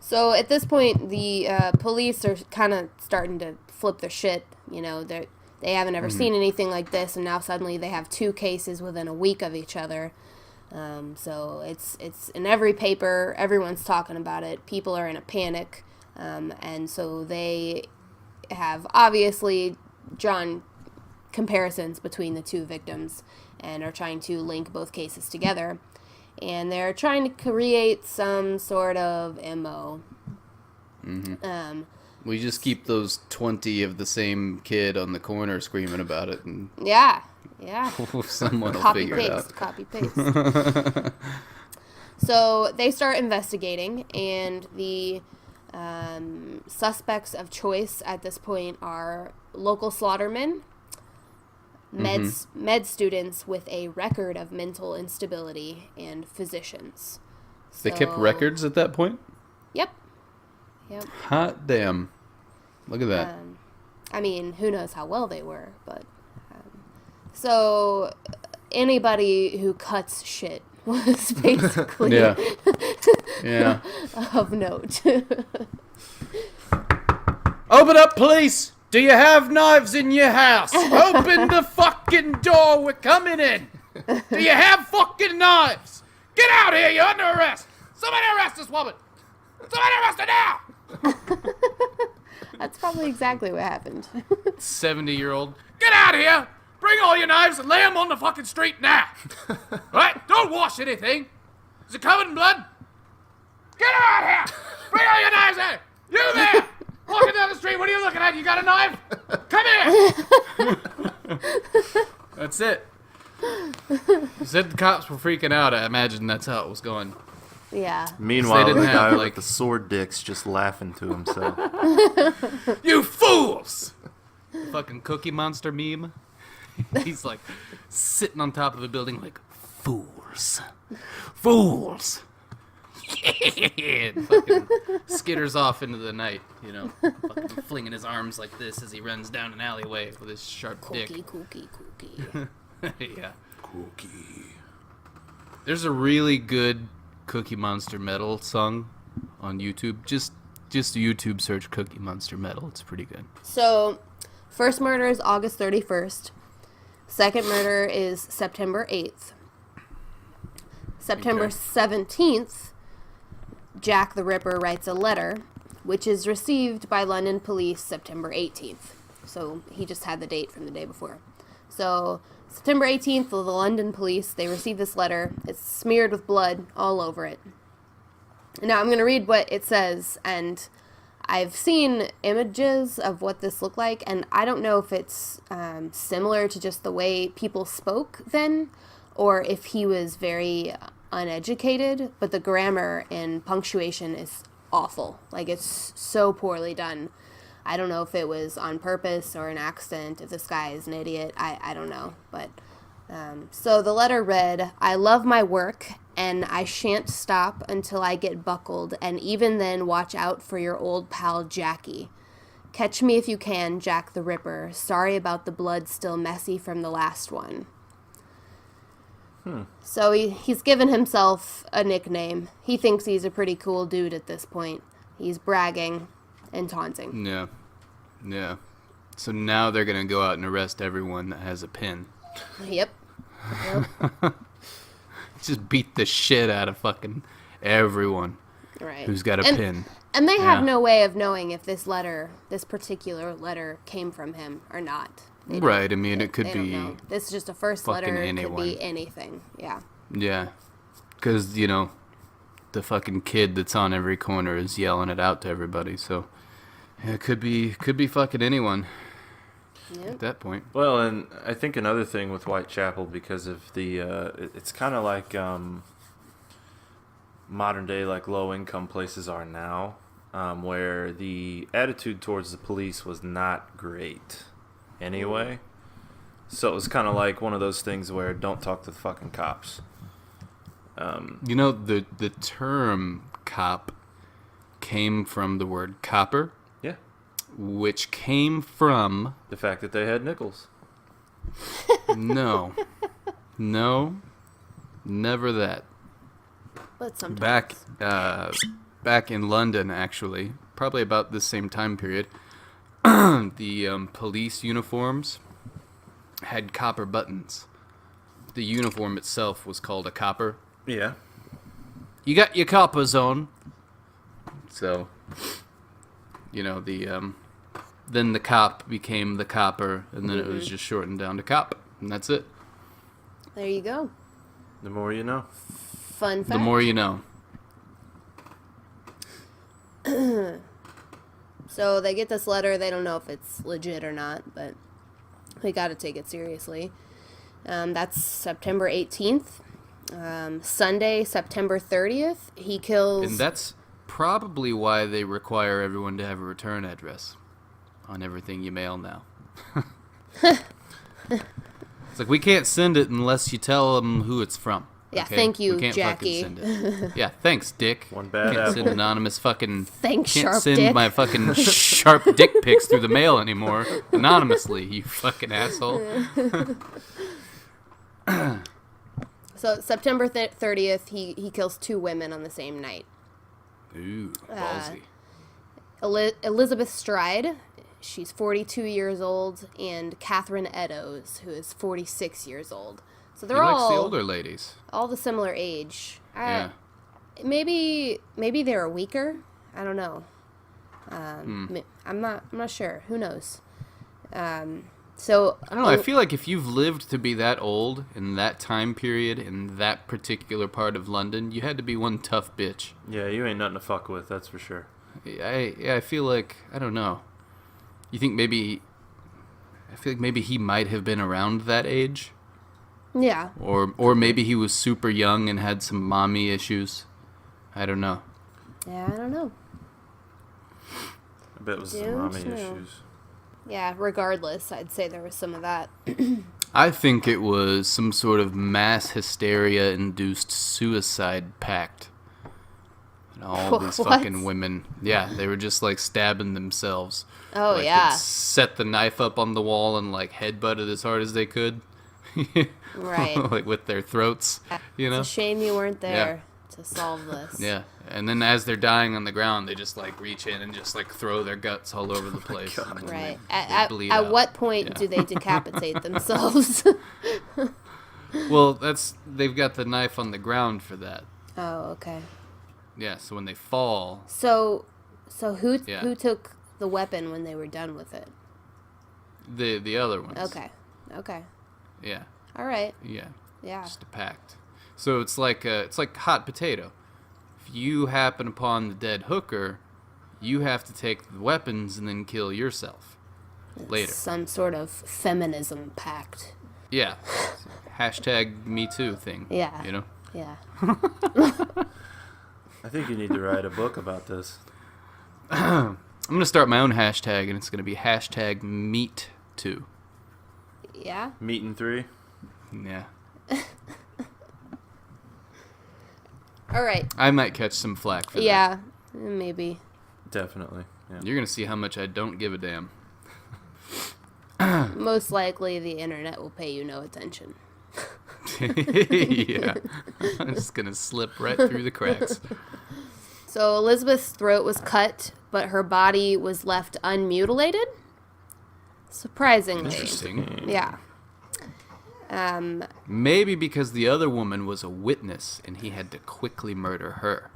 [SPEAKER 3] So at this point, the police are kind of starting to flip their shit. You know, they haven't ever seen anything like this, and now suddenly they have 2 cases within a week of each other. So it's in every paper. Everyone's talking about it. People are in a panic, and so they have obviously drawn comparisons between the 2 victims and are trying to link both cases together. And they're trying to create some sort of MO.
[SPEAKER 2] We just keep those 20 of the same kid on the corner screaming about it, and
[SPEAKER 3] Yeah.
[SPEAKER 2] someone will figure it out.
[SPEAKER 3] Copy paste. So they start investigating, and the suspects of choice at this point are local slaughtermen, med students with a record of mental instability, and physicians.
[SPEAKER 2] They kept records at that point?
[SPEAKER 3] Yep.
[SPEAKER 2] Hot damn. Look at that.
[SPEAKER 3] I mean, who knows how well they were, but... So, anybody who cuts shit was basically
[SPEAKER 2] Yeah.
[SPEAKER 3] of note.
[SPEAKER 2] Open up, police! Do you have knives in your house? Open the fucking door, we're coming in! Do you have fucking knives? Get out here, you're under arrest! Somebody arrest this woman! Somebody arrest her now!
[SPEAKER 3] That's probably exactly what happened.
[SPEAKER 2] 70-year-old. Get out here! Bring all your knives and lay them on the fucking street now! Right? Don't wash anything! Is it covered in blood? Get out here! Bring all your knives out! You there! Walking down the street, what are you looking at? You got a knife? Come here! That's it. You said the cops were freaking out. I imagine that's how it was going.
[SPEAKER 3] Yeah.
[SPEAKER 1] Meanwhile,
[SPEAKER 2] didn't
[SPEAKER 1] the
[SPEAKER 2] have,
[SPEAKER 1] guy
[SPEAKER 2] like-
[SPEAKER 1] with the sword dick's just laughing to himself.
[SPEAKER 2] You fools! Fucking Cookie Monster meme. He's like sitting on top of a building like, fools. Fools! And fucking skitters off into the night, you know, fucking flinging his arms like this as he runs down an alleyway with his sharp dick.
[SPEAKER 3] Cookie.
[SPEAKER 2] Yeah.
[SPEAKER 1] Cookie.
[SPEAKER 2] There's a really good Cookie Monster metal song on YouTube. Just YouTube search Cookie Monster metal. It's pretty good.
[SPEAKER 3] So, first murder is August 31st. Second murder is September 8th. September 17th, Jack the Ripper writes a letter, which is received by London police September 18th. So he just had the date from the day before. So September 18th, the London police, they receive this letter. It's smeared with blood all over it. Now I'm going to read what it says, and I've seen images of what this looked like, and I don't know if it's similar to just the way people spoke then, or if he was very uneducated, but the grammar and punctuation is awful. Like, it's so poorly done. I don't know if it was on purpose or an accident, if this guy is an idiot. I don't know. But so the letter read, "I love my work, and I shan't stop until I get buckled, and even then watch out for your old pal Jackie. Catch me if you can, Jack the Ripper. Sorry about the blood still messy from the last one." So he's given himself a nickname. He thinks he's a pretty cool dude at this point. He's bragging and taunting.
[SPEAKER 2] Yeah. Yeah. So now they're going to go out and arrest everyone that has a pin.
[SPEAKER 3] Yep.
[SPEAKER 2] Just beat the shit out of fucking everyone
[SPEAKER 3] Right.
[SPEAKER 2] who's got a pin.
[SPEAKER 3] And they have
[SPEAKER 2] Yeah.
[SPEAKER 3] no way of knowing if this particular letter came from him or not. They don't-
[SPEAKER 2] Right, I mean, it could
[SPEAKER 3] they don't
[SPEAKER 2] be
[SPEAKER 3] know. This is just a first
[SPEAKER 2] fucking
[SPEAKER 3] letter. It
[SPEAKER 2] anyone.
[SPEAKER 3] could be anything. Yeah.
[SPEAKER 2] Yeah. Because, the fucking kid that's on every corner is yelling it out to everybody. So, yeah, it could be fucking anyone
[SPEAKER 3] Yep.
[SPEAKER 2] at that point.
[SPEAKER 1] Well, and I think another thing with Whitechapel, because of the, it's kind of like modern day, like low income places are now, where the attitude towards the police was not great anyway. So it was kind of like one of those things where don't talk to the fucking cops.
[SPEAKER 2] The term cop came from the word copper,
[SPEAKER 1] Yeah.
[SPEAKER 2] which came from...
[SPEAKER 1] The fact that they had nickels.
[SPEAKER 2] No, never that.
[SPEAKER 3] But sometimes.
[SPEAKER 2] Back in London, actually, probably about the same time period, the police uniforms had copper buttons. The uniform itself was called a copper.
[SPEAKER 1] Yeah.
[SPEAKER 2] You got your coppers on. So, then the cop became the copper, and then it was just shortened down to cop, and that's it.
[SPEAKER 3] There you go.
[SPEAKER 1] The more you know.
[SPEAKER 3] Fun fact.
[SPEAKER 2] The more you know.
[SPEAKER 3] So they get this letter. They don't know if it's legit or not, but they got to take it seriously. That's September 18th. Sunday, September 30th, he kills...
[SPEAKER 2] And that's probably why they require everyone to have a return address on everything you mail now. It's like, we can't send it unless you tell them who it's from.
[SPEAKER 3] Yeah,
[SPEAKER 2] okay?
[SPEAKER 3] thank you,
[SPEAKER 2] we can't
[SPEAKER 3] Jackie.
[SPEAKER 2] Fucking send it. Yeah, thanks, Dick.
[SPEAKER 1] One bad
[SPEAKER 2] Can't send
[SPEAKER 1] apple.
[SPEAKER 2] anonymous fucking...
[SPEAKER 3] Thanks,
[SPEAKER 2] Can't
[SPEAKER 3] Sharp
[SPEAKER 2] send
[SPEAKER 3] Dick.
[SPEAKER 2] my fucking sharp dick pics through the mail anymore anonymously, you fucking asshole.
[SPEAKER 3] So September 30th, he kills 2 women on the same night.
[SPEAKER 2] Ooh, ballsy.
[SPEAKER 3] Elizabeth Stride, she's 42 years old, and Catherine Eddowes, who is 46 years old. So they're
[SPEAKER 2] He likes
[SPEAKER 3] all
[SPEAKER 2] the older ladies.
[SPEAKER 3] all the similar age.
[SPEAKER 2] Yeah.
[SPEAKER 3] Maybe they're weaker. I don't know.
[SPEAKER 2] Hmm.
[SPEAKER 3] I'm not sure. Who knows? So
[SPEAKER 2] I don't know. I feel like if you've lived to be that old in that time period in that particular part of London, you had to be one tough bitch.
[SPEAKER 1] Yeah, you ain't nothing to fuck with, that's for sure.
[SPEAKER 2] I feel like, I don't know. You think maybe... I feel like maybe he might have been around that age.
[SPEAKER 3] yeah.
[SPEAKER 2] Or maybe he was super young and had some mommy issues. I don't know.
[SPEAKER 3] Yeah, I don't know.
[SPEAKER 1] I bet it was some
[SPEAKER 3] Don't
[SPEAKER 1] mommy
[SPEAKER 3] know.
[SPEAKER 1] issues.
[SPEAKER 3] Yeah, regardless, I'd say there was some of that.
[SPEAKER 2] I think it was some sort of mass hysteria-induced suicide pact. And all these
[SPEAKER 3] What?
[SPEAKER 2] fucking women, yeah, they were just like stabbing themselves.
[SPEAKER 3] Oh,
[SPEAKER 2] Like,
[SPEAKER 3] yeah.
[SPEAKER 2] they'd set the knife up on the wall and like headbutt it as hard as they could.
[SPEAKER 3] Right.
[SPEAKER 2] Like with their throats, you know?
[SPEAKER 3] It's a shame you weren't there to solve this.
[SPEAKER 2] Yeah. And then as they're dying on the ground, they just like reach in and just like throw their guts all over the place. And then
[SPEAKER 3] Right.
[SPEAKER 2] they
[SPEAKER 3] At
[SPEAKER 2] bleed
[SPEAKER 3] at
[SPEAKER 2] out.
[SPEAKER 3] what point
[SPEAKER 2] Yeah.
[SPEAKER 3] do they decapitate themselves?
[SPEAKER 2] Well, they've got the knife on the ground for that.
[SPEAKER 3] Oh, okay.
[SPEAKER 2] Yeah, so when they fall,
[SPEAKER 3] So who
[SPEAKER 2] Yeah.
[SPEAKER 3] who took the weapon when they were done with it?
[SPEAKER 2] the other ones.
[SPEAKER 3] Okay.
[SPEAKER 2] Yeah.
[SPEAKER 3] All right.
[SPEAKER 2] Yeah.
[SPEAKER 3] Yeah.
[SPEAKER 2] Just a pact. So it's like hot potato. If you happen upon the dead hooker, you have to take the weapons and then kill yourself later.
[SPEAKER 3] Some sort of feminism pact.
[SPEAKER 2] Yeah. Hashtag Me Too thing.
[SPEAKER 3] Yeah.
[SPEAKER 2] You know?
[SPEAKER 3] Yeah.
[SPEAKER 1] I think you need to write a book about this.
[SPEAKER 2] I'm going to start my own hashtag, and it's going to be hashtag #meat2.
[SPEAKER 3] Yeah?
[SPEAKER 1] Meat and 3.
[SPEAKER 2] Yeah.
[SPEAKER 3] All right.
[SPEAKER 2] I might catch some flack for that.
[SPEAKER 3] Yeah, maybe.
[SPEAKER 1] Definitely. Yeah.
[SPEAKER 2] You're going to see how much I don't give a damn.
[SPEAKER 3] Most likely the internet will pay you no attention.
[SPEAKER 2] Yeah. I'm just going to slip right through the cracks.
[SPEAKER 3] So Elizabeth's throat was cut, but her body was left unmutilated? Surprisingly.
[SPEAKER 2] Interesting.
[SPEAKER 3] Yeah.
[SPEAKER 2] Maybe because the other woman was a witness and he had to quickly murder her.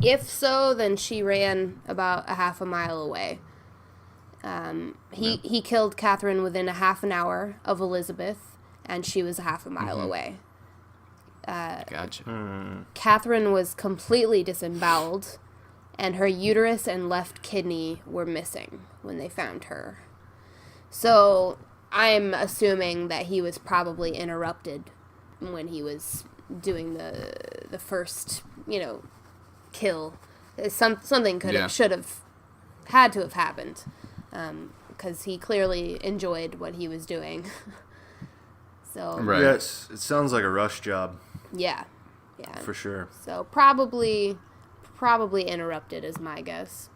[SPEAKER 3] If so, then she ran about a half a mile away. He killed Catherine within a half an hour of Elizabeth, and she was a half a mile away.
[SPEAKER 2] Gotcha.
[SPEAKER 3] Catherine was completely disemboweled, and her uterus and left kidney were missing when they found her. So I'm assuming that he was probably interrupted when he was doing the first, kill. Something should have had to have happened, because he clearly enjoyed what he was doing. So
[SPEAKER 2] Right.
[SPEAKER 1] Yes, it sounds like a rush job
[SPEAKER 3] yeah.
[SPEAKER 1] for sure.
[SPEAKER 3] So probably interrupted is my guess.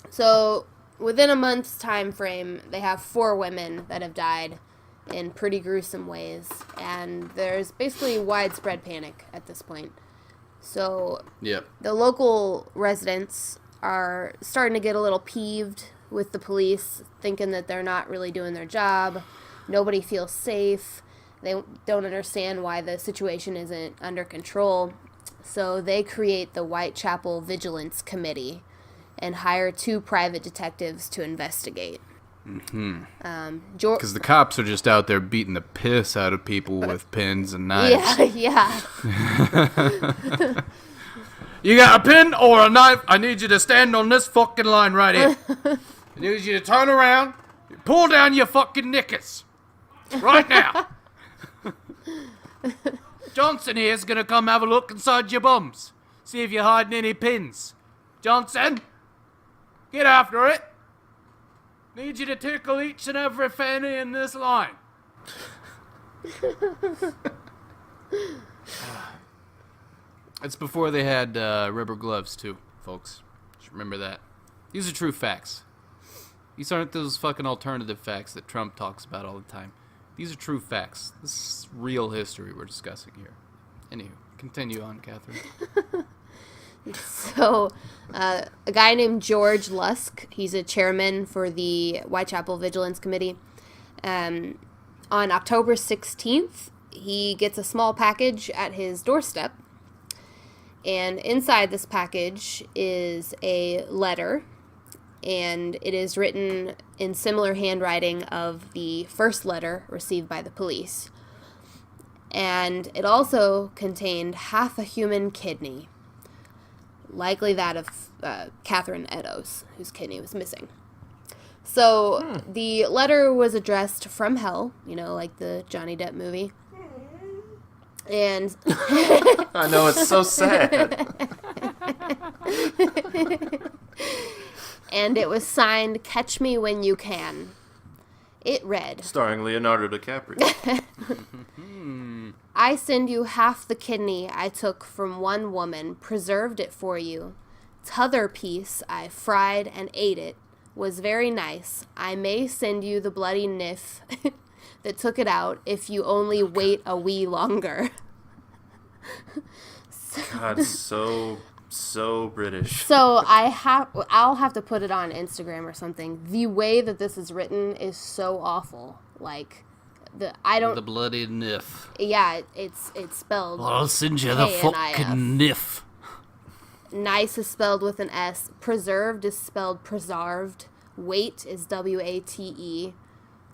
[SPEAKER 3] So within a month's time frame, they have 4 women that have died in pretty gruesome ways, and there's basically widespread panic at this point. So
[SPEAKER 2] Yep.
[SPEAKER 3] the local residents are starting to get a little peeved with the police, thinking that they're not really doing their job. Nobody feels safe. They don't understand why the situation isn't under control. So they create the Whitechapel Vigilance Committee and hire 2 private detectives to investigate.
[SPEAKER 2] Because the cops are just out there beating the piss out of people with pins and knives.
[SPEAKER 3] Yeah.
[SPEAKER 2] You got a pin or a knife? I need you to stand on this fucking line right here. I need you to turn around, pull down your fucking knickers. Right now. Johnson here is going to come have a look inside your bums. See if you're hiding any pins. Johnson, get after it. Need you to tickle each and every fanny in this line. It's before they had rubber gloves, too, folks. Just remember that. These are true facts. These aren't those fucking alternative facts that Trump talks about all the time. These are true facts. This is real history we're discussing here. Anywho, continue on, Catherine.
[SPEAKER 3] So, a guy named George Lusk, he's a chairman for the Whitechapel Vigilance Committee. On October 16th, he gets a small package at his doorstep. And inside this package is a letter, and it is written in similar handwriting of the first letter received by the police. And it also contained half a human kidney, likely that of Catherine Eddowes, whose kidney was missing. So the letter was addressed from hell, like the Johnny Depp movie. And
[SPEAKER 1] I know, it's so sad.
[SPEAKER 3] and it was signed "Catch Me When You Can." It read,
[SPEAKER 1] Starring Leonardo DiCaprio.
[SPEAKER 3] "I send you half the kidney I took from one woman, preserved it for you. T'other piece I fried and ate it. Was very nice. I may send you the bloody niff that took it out if you only wait a wee longer."
[SPEAKER 1] God, so British.
[SPEAKER 3] So I'll have to put it on Instagram or something. The way that this is written is so awful. Like the
[SPEAKER 2] bloody niff.
[SPEAKER 3] Yeah, it's spelled.
[SPEAKER 2] Well, I'll send you the
[SPEAKER 3] K-N-I-F.
[SPEAKER 2] fucking niff.
[SPEAKER 3] Nice is spelled with an S. Preserved is spelled prasarved. Wait is W-A-T-E.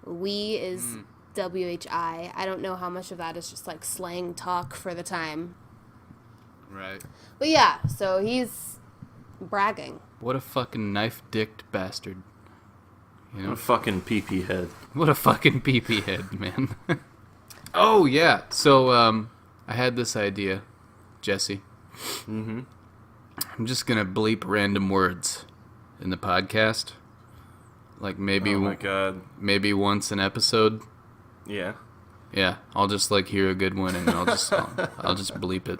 [SPEAKER 3] We is W-H-I. I don't know how much of that is just like slang talk for the time.
[SPEAKER 2] Right.
[SPEAKER 3] But yeah, so he's bragging.
[SPEAKER 2] What a fucking knife-dicked bastard.
[SPEAKER 1] What a fucking pee-pee head.
[SPEAKER 2] What a fucking pee-pee head, man. Oh, yeah. So, I had this idea, Jesse.
[SPEAKER 1] Mm-hmm.
[SPEAKER 2] I'm just gonna bleep random words in the podcast. Like maybe
[SPEAKER 1] Oh my god.
[SPEAKER 2] maybe once an episode.
[SPEAKER 1] Yeah.
[SPEAKER 2] Yeah, I'll just like hear a good one and I'll just bleep it.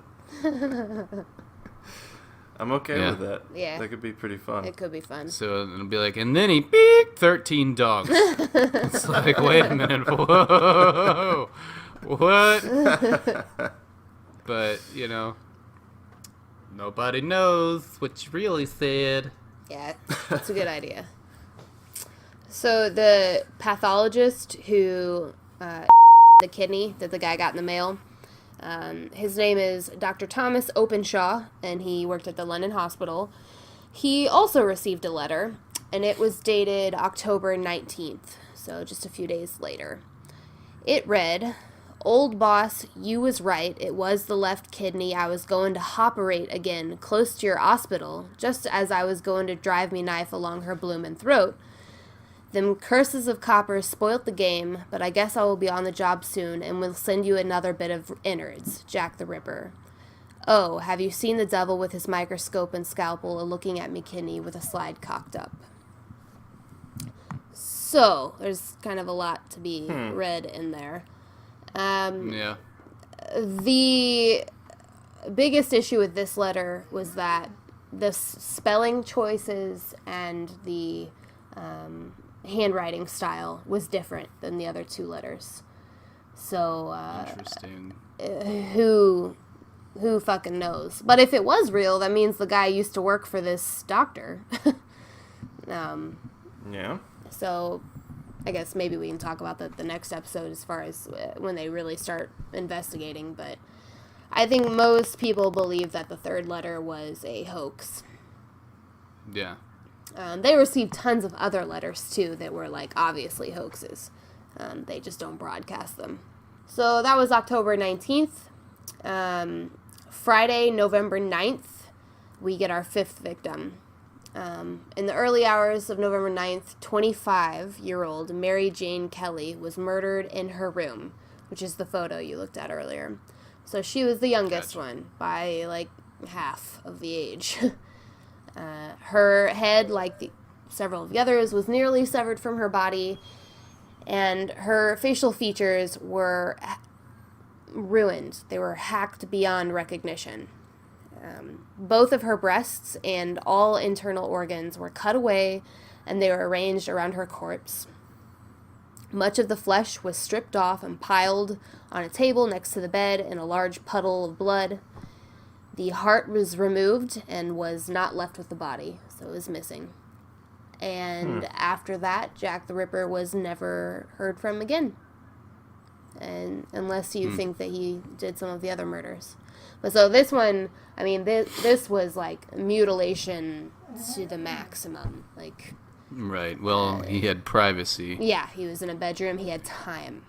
[SPEAKER 1] I'm okay with that.
[SPEAKER 3] Yeah.
[SPEAKER 1] That could be pretty fun.
[SPEAKER 3] It could be fun.
[SPEAKER 2] So it'll be like, and then he beep 13 dogs. It's like, wait a minute, whoa, what? But you know, nobody knows what you really said.
[SPEAKER 3] Yeah, it's a good idea. So the pathologist who the kidney that the guy got in the mail, his name is Dr. Thomas Openshaw, and he worked at the London Hospital. He also received a letter, and it was dated October 19th, so just a few days later. It read, "Old boss, you was right. It was the left kidney. I was going to hoperate again, close to your hospital, just as I was going to drive me knife along her bloomin' throat. Them curses of coppers spoilt the game, but I guess I will be on the job soon and will send you another bit of innards, Jack the Ripper. Oh, have you seen the devil with his microscope and scalpel looking at me kidney with a slide cocked up?" So, there's kind of a lot to be read in there.
[SPEAKER 2] Yeah.
[SPEAKER 3] The biggest issue with this letter was that the spelling choices and the handwriting style was different than the other two letters. So,
[SPEAKER 2] Interesting.
[SPEAKER 3] who fucking knows? But if it was real, that means the guy used to work for this doctor.
[SPEAKER 1] Yeah.
[SPEAKER 3] So, I guess maybe we can talk about that the next episode as far as when they really start investigating. But I think most people believe that the third letter was a hoax.
[SPEAKER 2] Yeah.
[SPEAKER 3] They received tons of other letters, too, that were, like, obviously hoaxes. They just don't broadcast them. So that was October 19th. Friday, November 9th, we get our fifth victim. In the early hours of November 9th, 25-year-old Mary Jane Kelly was murdered in her room, which is the photo you looked at earlier. So she was the youngest one by, like, half of the age. Her head, like several of the others, was nearly severed from her body, and her facial features were ruined. They were hacked beyond recognition. Both of her breasts and all internal organs were cut away, and they were arranged around her corpse. Much of the flesh was stripped off and piled on a table next to the bed in a large puddle of blood. The heart was removed and was not left with the body, so it was missing. And after that, Jack the Ripper was never heard from again. And unless you think that he did some of the other murders. But so this one, I mean, this was like mutilation to the maximum. Like,
[SPEAKER 2] Right. Well, he had privacy.
[SPEAKER 3] yeah, he was in a bedroom, he had time.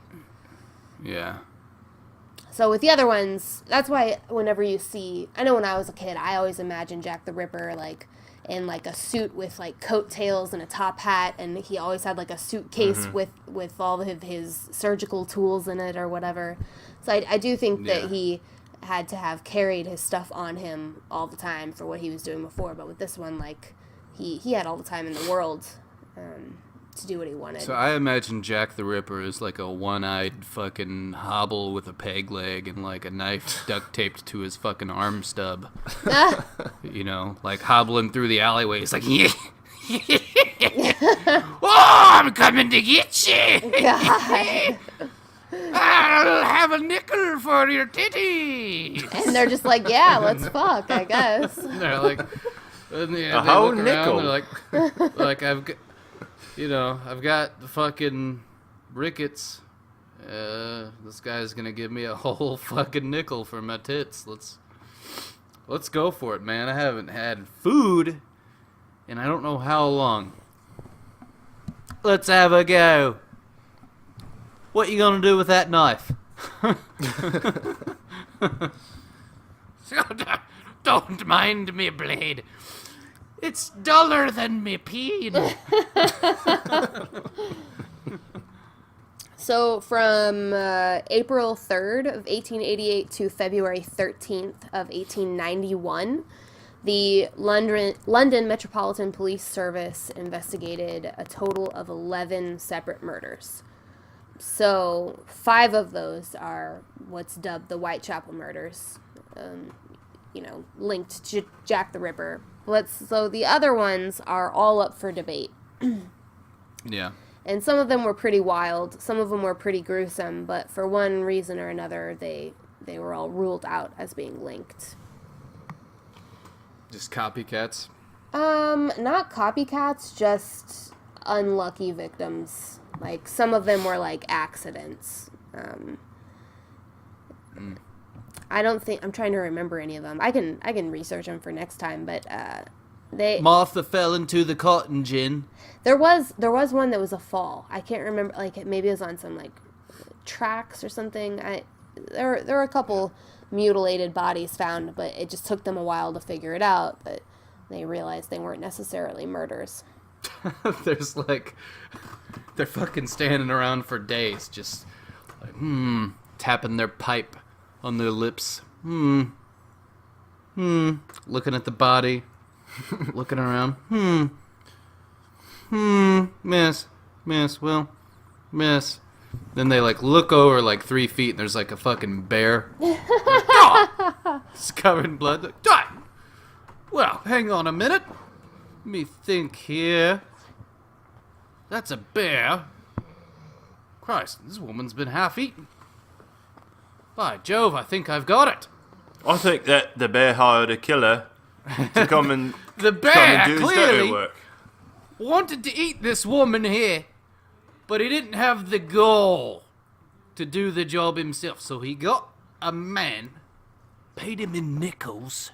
[SPEAKER 2] Yeah.
[SPEAKER 3] So with the other ones, that's why whenever you see, I know when I was a kid, I always imagined Jack the Ripper like in like a suit with like coattails and a top hat, and he always had like a suitcase with all of his surgical tools in it or whatever. So I do think that he had to have carried his stuff on him all the time for what he was doing before. But with this one, like he had all the time in the world to do what he wanted.
[SPEAKER 2] So I imagine Jack the Ripper is like a one-eyed fucking hobble with a peg leg and like a knife duct taped to his fucking arm stub. You know, like hobbling through the alleyways like, yeah. Oh, I'm coming to get you.
[SPEAKER 3] God.
[SPEAKER 2] I'll have a nickel for your titties.
[SPEAKER 3] And they're just like, yeah, let's fuck, I guess.
[SPEAKER 2] And they're like, and they
[SPEAKER 1] whole
[SPEAKER 2] look around,
[SPEAKER 1] nickel.
[SPEAKER 2] they're like I've got the fucking rickets. This guy's gonna give me a whole fucking nickel for my tits. Let's go for it, man. I haven't had food in I don't know how long. Let's have a go. What you gonna do with that knife? Don't mind me, blade. It's duller than me peen.
[SPEAKER 3] So from April 3rd of 1888 to February 13th of 1891, the London Metropolitan Police Service investigated a total of 11 separate murders. So 5 of those are what's dubbed the Whitechapel murders, linked to Jack the Ripper. So the other ones are all up for debate.
[SPEAKER 2] Yeah.
[SPEAKER 3] And some of them were pretty wild, some of them were pretty gruesome, but for one reason or another, they were all ruled out as being linked.
[SPEAKER 2] Just copycats?
[SPEAKER 3] Not copycats, just unlucky victims. Like, some of them were, like, accidents. I'm trying to remember any of them. I can research them for next time, but,
[SPEAKER 2] Martha fell into the cotton gin.
[SPEAKER 3] There was one that was a fall. I can't remember, like, maybe it was on some, like, tracks or something. There were a couple mutilated bodies found, but it just took them a while to figure it out, but they realized they weren't necessarily murders.
[SPEAKER 2] There's, like, they're fucking standing around for days, just, like, tapping their pipe on their lips. Looking at the body. Looking around. Miss. Then they, like, look over, like, 3 feet, and there's, like, a fucking bear. It's covered in blood. Like, die! Well, hang on a minute. Let me think here. That's a bear. Christ, this woman's been half-eaten. By Jove, I think I've got it.
[SPEAKER 1] I think that the bear hired a killer to come and
[SPEAKER 2] The
[SPEAKER 1] come
[SPEAKER 2] bear
[SPEAKER 1] and do his dirty
[SPEAKER 2] clearly
[SPEAKER 1] work.
[SPEAKER 2] wanted to eat this woman here, but he didn't have the gall to do the job himself. So he got a man, paid him in nickels,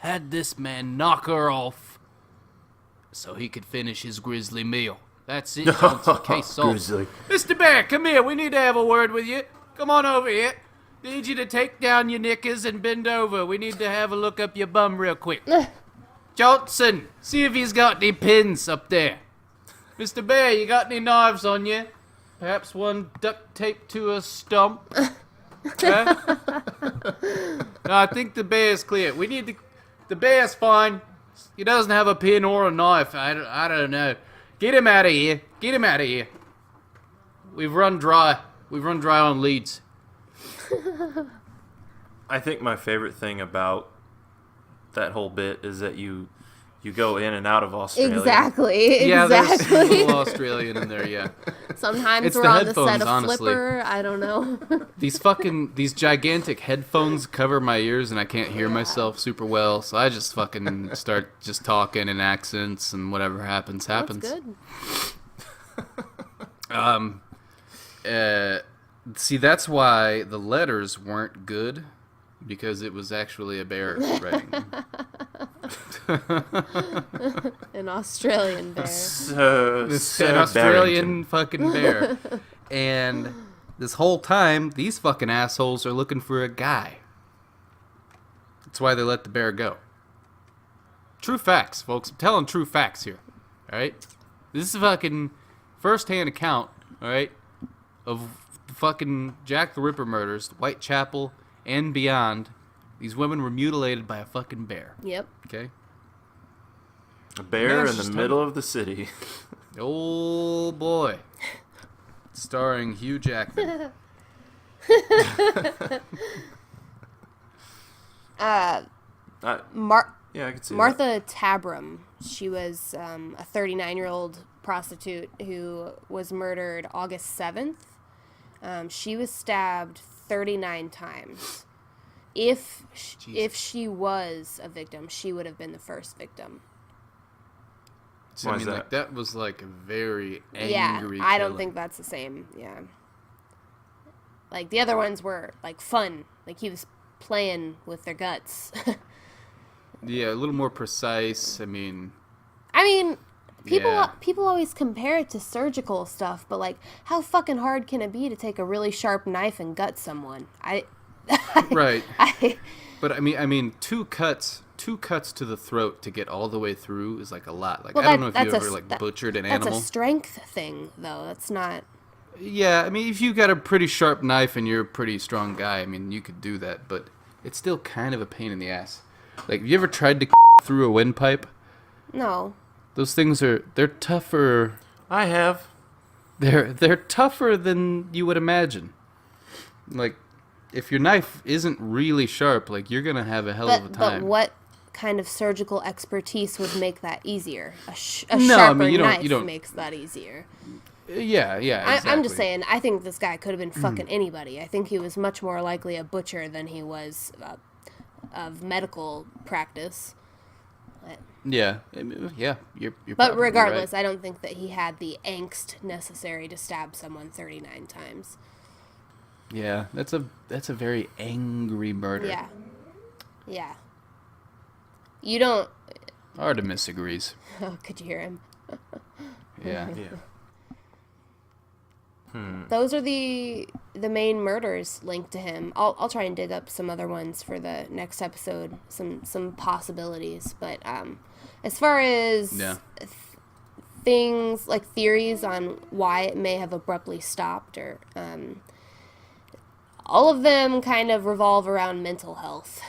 [SPEAKER 2] had this man knock her off so he could finish his grisly meal. That's it. Johnson, case solved.
[SPEAKER 1] Grizzly.
[SPEAKER 2] Mr. Bear, come here. We need to have a word with you. Come on over here. Need you to take down your knickers and bend over. We need to have a look up your bum real quick. Johnson, see if he's got any pins up there. Mr. Bear, you got any knives on you? Perhaps one duct taped to a stump? Okay? No, I think the bear's clear. The bear's fine. He doesn't have a pin or a knife. I don't know. Get him out of here. Get him out of here. We've run dry. We've run dry on leads.
[SPEAKER 1] I think my favorite thing about that whole bit is that you go in and out of Australia.
[SPEAKER 3] Exactly.
[SPEAKER 2] Yeah, there's a little Australian in there, yeah.
[SPEAKER 3] Sometimes
[SPEAKER 2] It's
[SPEAKER 3] we're
[SPEAKER 2] the
[SPEAKER 3] on the
[SPEAKER 2] headphones,
[SPEAKER 3] set of
[SPEAKER 2] honestly.
[SPEAKER 3] Flipper. I don't know.
[SPEAKER 2] These gigantic headphones cover my ears and I can't hear myself super well, so I just fucking start just talking in accents and whatever happens.
[SPEAKER 3] That's good.
[SPEAKER 2] See, that's why the letters weren't good, because it was actually a bear writing.
[SPEAKER 3] An Australian bear.
[SPEAKER 2] It's an Australian fucking bear. And this whole time, these fucking assholes are looking for a guy. That's why they let the bear go. True facts, folks. I'm telling true facts here. Alright? This is a fucking first-hand account, alright, of the fucking Jack the Ripper murders, Whitechapel, and beyond. These women were mutilated by a fucking bear.
[SPEAKER 3] Yep.
[SPEAKER 2] Okay?
[SPEAKER 1] A bear
[SPEAKER 2] Yeah,
[SPEAKER 1] in the
[SPEAKER 2] just
[SPEAKER 1] middle of the city.
[SPEAKER 2] Oh boy. Starring Hugh Jackman.
[SPEAKER 1] Yeah, I can see that.
[SPEAKER 3] Martha Tabram. She was a 39-year-old prostitute who was murdered August 7th. She was stabbed 39 times. If she was a victim, she would have been the first victim.
[SPEAKER 2] So,
[SPEAKER 1] Why
[SPEAKER 2] I
[SPEAKER 1] is
[SPEAKER 2] mean,
[SPEAKER 1] that?
[SPEAKER 2] like, that was like a very angry
[SPEAKER 3] Yeah, I don't
[SPEAKER 2] killing.
[SPEAKER 3] think that's the same. Yeah. Like, the other ones were, like, fun. Like, he was playing with their guts.
[SPEAKER 2] Yeah, a little more precise. I mean,
[SPEAKER 3] people
[SPEAKER 2] Yeah.
[SPEAKER 3] people always compare it to surgical stuff, but, like, how fucking hard can it be to take a really sharp knife and gut someone?
[SPEAKER 2] right. But I mean, two cuts to the throat to get all the way through is like a lot. Like,
[SPEAKER 3] Well,
[SPEAKER 2] I don't know if you
[SPEAKER 3] that's
[SPEAKER 2] ever like butchered an
[SPEAKER 3] That's
[SPEAKER 2] animal.
[SPEAKER 3] a strength thing, though. That's not...
[SPEAKER 2] Yeah, I mean, if you got a pretty sharp knife and you're a pretty strong guy, I mean, you could do that, but it's still kind of a pain in the ass. Like, have you ever tried to through a windpipe?
[SPEAKER 3] No.
[SPEAKER 2] Those things they're tougher.
[SPEAKER 1] I have.
[SPEAKER 2] They're tougher than you would imagine. Like, if your knife isn't really sharp, like, you're gonna have a hell of a time.
[SPEAKER 3] But what kind of surgical expertise would make that easier? A
[SPEAKER 2] No, I
[SPEAKER 3] sharper
[SPEAKER 2] mean, you
[SPEAKER 3] knife
[SPEAKER 2] don't.
[SPEAKER 3] makes that easier.
[SPEAKER 2] Yeah, exactly.
[SPEAKER 3] I'm just saying, I think this guy could have been fucking anybody. I think he was much more likely a butcher than he was of medical practice.
[SPEAKER 2] Yeah, I mean, yeah, you're
[SPEAKER 3] But
[SPEAKER 2] probably
[SPEAKER 3] regardless,
[SPEAKER 2] right.
[SPEAKER 3] I don't think that he had the angst necessary to stab someone 39 times.
[SPEAKER 2] Yeah, that's a very angry murder.
[SPEAKER 3] Yeah. Yeah. You don't...
[SPEAKER 2] Artemis agrees.
[SPEAKER 3] Oh, could you hear him?
[SPEAKER 2] Yeah.
[SPEAKER 1] Yeah.
[SPEAKER 3] Those are the main murders linked to him. I'll try and dig up some other ones for the next episode, some possibilities. But as far as things like theories on why it may have abruptly stopped, or all of them kind of revolve around mental health.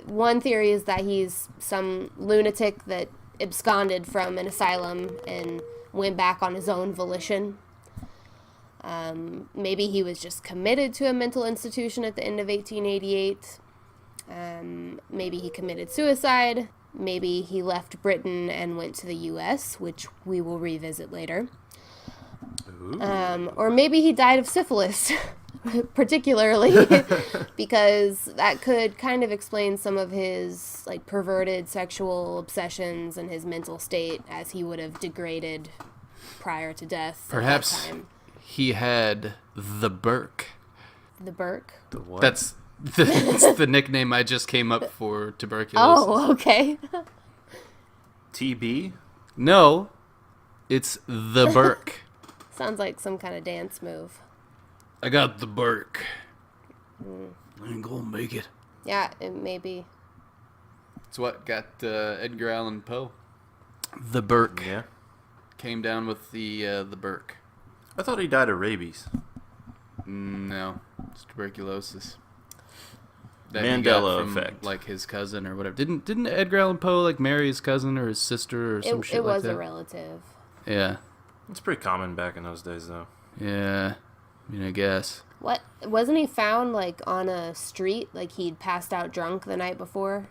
[SPEAKER 3] One theory is that he's some lunatic that absconded from an asylum and went back on his own volition. Maybe he was just committed to a mental institution at the end of 1888. Maybe he committed suicide. Maybe he left Britain and went to the U.S., which we will revisit later. Or maybe he died of syphilis, particularly, because that could kind of explain some of his like perverted sexual obsessions and his mental state as he would have degraded prior to death.
[SPEAKER 2] Perhaps he had the Burke.
[SPEAKER 3] The Burke?
[SPEAKER 1] The what?
[SPEAKER 2] That's the nickname I just came up for tuberculosis.
[SPEAKER 3] Oh, okay.
[SPEAKER 1] TB?
[SPEAKER 2] No, it's the Burke.
[SPEAKER 3] Sounds like some kind of dance move.
[SPEAKER 2] I got the Burke. I ain't gonna make it.
[SPEAKER 3] Yeah, it may be.
[SPEAKER 2] It's what got Edgar Allan Poe. The Burke.
[SPEAKER 1] Yeah.
[SPEAKER 2] Came down with the Burke.
[SPEAKER 1] I thought he died of rabies.
[SPEAKER 2] No, it's tuberculosis. That he got
[SPEAKER 1] Mandela
[SPEAKER 2] from,
[SPEAKER 1] effect.
[SPEAKER 2] like his cousin or whatever. Didn't Edgar Allan Poe like marry his cousin or his sister or some shit
[SPEAKER 3] It
[SPEAKER 2] like
[SPEAKER 3] was
[SPEAKER 2] that?
[SPEAKER 3] a relative.
[SPEAKER 2] Yeah,
[SPEAKER 1] It's pretty common back in those days, though.
[SPEAKER 2] yeah. I mean, I guess.
[SPEAKER 3] What? Wasn't he found, like, on a street? Like, he'd passed out drunk the night before?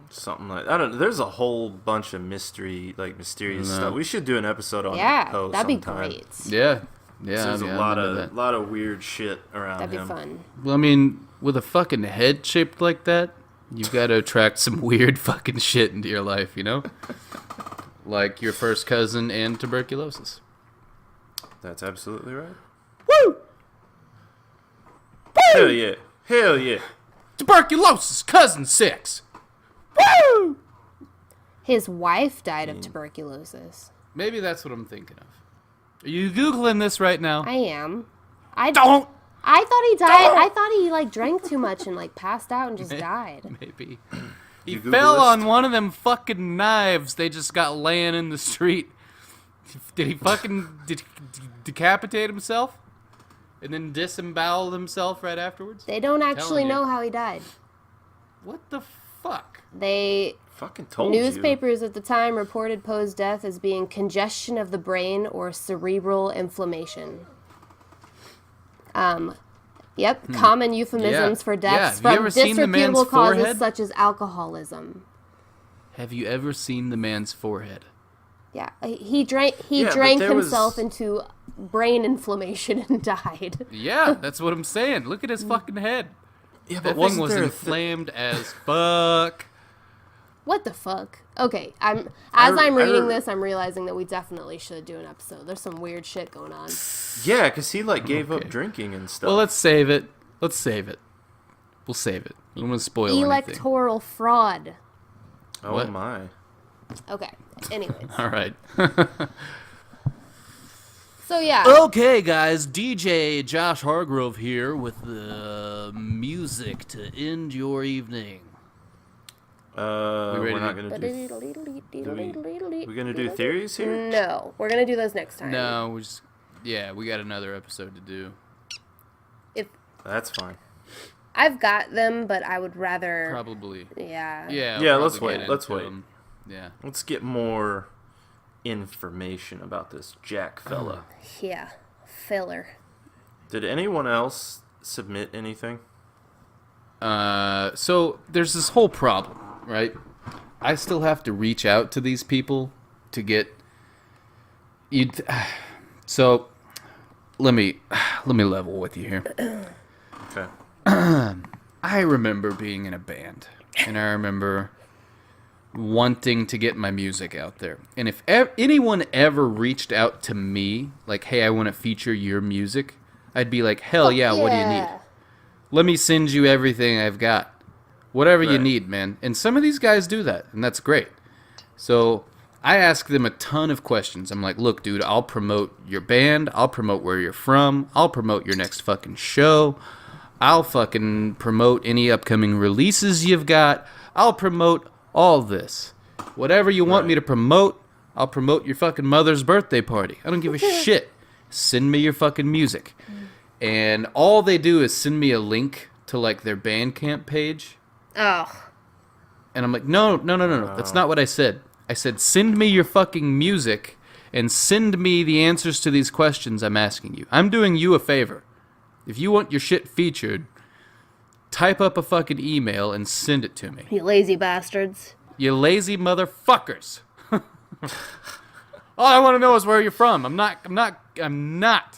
[SPEAKER 1] Something like I don't know. There's a whole bunch of mysterious
[SPEAKER 2] No.
[SPEAKER 1] stuff. We should do an episode on
[SPEAKER 3] Yeah,
[SPEAKER 1] Poe
[SPEAKER 3] that'd be
[SPEAKER 1] sometime.
[SPEAKER 3] great.
[SPEAKER 2] Yeah,
[SPEAKER 1] There's
[SPEAKER 2] I mean,
[SPEAKER 1] a
[SPEAKER 2] I'm into that.
[SPEAKER 1] lot of weird shit around
[SPEAKER 3] That'd be
[SPEAKER 1] him.
[SPEAKER 3] fun.
[SPEAKER 2] Well, I mean, with a fucking head shaped like that, you've got to attract some weird fucking shit into your life, you know? Like your first cousin and tuberculosis.
[SPEAKER 1] That's absolutely right.
[SPEAKER 2] Woo!
[SPEAKER 1] Hell yeah. Hell yeah.
[SPEAKER 2] Tuberculosis, cousin 6. Woo!
[SPEAKER 3] His wife died of tuberculosis.
[SPEAKER 2] Maybe that's what I'm thinking of. Are you Googling this right now?
[SPEAKER 3] I am.
[SPEAKER 2] Don't!
[SPEAKER 3] I thought he died. I thought he, like, drank too much and, like, passed out and just died.
[SPEAKER 2] Maybe. He
[SPEAKER 1] You Google
[SPEAKER 2] fell
[SPEAKER 1] this?
[SPEAKER 2] on one of them fucking knives they just got laying in the street. Did he fucking decapitate himself? And then disembowel himself right afterwards?
[SPEAKER 3] They don't actually
[SPEAKER 2] you.
[SPEAKER 3] know how he died.
[SPEAKER 2] What the fuck?
[SPEAKER 3] They...
[SPEAKER 1] Fucking told you.
[SPEAKER 3] Newspapers at the time reported Poe's death as being congestion of the brain or cerebral inflammation. Common euphemisms for deaths
[SPEAKER 2] Yeah, have you
[SPEAKER 3] from
[SPEAKER 2] ever seen the man's
[SPEAKER 3] disreputable causes
[SPEAKER 2] forehead?
[SPEAKER 3] such as alcoholism.
[SPEAKER 2] Have you ever seen the man's forehead?
[SPEAKER 3] Yeah, he drank
[SPEAKER 1] Yeah, but
[SPEAKER 3] drank
[SPEAKER 1] there was-
[SPEAKER 3] himself into brain inflammation and died.
[SPEAKER 2] Yeah, that's what I'm saying. Look at his fucking head.
[SPEAKER 1] Yeah,
[SPEAKER 2] That thing was inflamed as fuck.
[SPEAKER 3] What the fuck? Okay, I'm reading
[SPEAKER 1] I-
[SPEAKER 3] this, I'm realizing that we definitely should do an episode. There's some weird shit going on.
[SPEAKER 1] Yeah, because he like gave up
[SPEAKER 2] Okay.
[SPEAKER 1] drinking and stuff.
[SPEAKER 2] Well, let's save it. We'll save it. I don't want to spoil anything.
[SPEAKER 3] Electoral fraud.
[SPEAKER 1] oh
[SPEAKER 2] what?
[SPEAKER 1] my.
[SPEAKER 3] Okay. Anyways.
[SPEAKER 2] All right.
[SPEAKER 3] So yeah.
[SPEAKER 2] Okay, guys. DJ Josh Hargrove here with the music to end your evening.
[SPEAKER 1] We're not gonna do. We're gonna do theories here.
[SPEAKER 3] No, we're gonna do those next time.
[SPEAKER 2] No, we got another episode to do.
[SPEAKER 1] That's fine.
[SPEAKER 3] I've got them, but I would rather.
[SPEAKER 2] Probably.
[SPEAKER 3] Yeah.
[SPEAKER 2] Yeah.
[SPEAKER 1] Let's wait. Let's wait.
[SPEAKER 2] Yeah.
[SPEAKER 1] Let's get more information about this Jack fella.
[SPEAKER 3] Yeah. Filler.
[SPEAKER 1] Did anyone else submit anything?
[SPEAKER 2] So there's this whole problem, right? I still have to reach out to these people to get you. So let me level with you here.
[SPEAKER 1] Okay.
[SPEAKER 2] I remember being in a band, and I remember wanting to get my music out there. And if anyone ever reached out to me, like, hey, I want to feature your music, I'd be like, hell yeah, what do you need? Let me send you everything I've got. Whatever you need, man. And some of these guys do that, and that's great. So I ask them a ton of questions. I'm like, look, dude, I'll promote your band. I'll promote where you're from. I'll promote your next fucking show. I'll fucking promote any upcoming releases you've got. I'll promote all this. Whatever you want me to promote, I'll promote your fucking mother's birthday party. I don't give a shit. Send me your fucking music. And all they do is send me a link to, like, their Bandcamp page.
[SPEAKER 3] Oh.
[SPEAKER 2] And I'm like, no. That's not what I said. I said, send me your fucking music and send me the answers to these questions I'm asking you. I'm doing you a favor. If you want your shit featured, type up a fucking email and send it to me.
[SPEAKER 3] You lazy bastards.
[SPEAKER 2] You lazy motherfuckers. All I want to know is where you're from. I'm not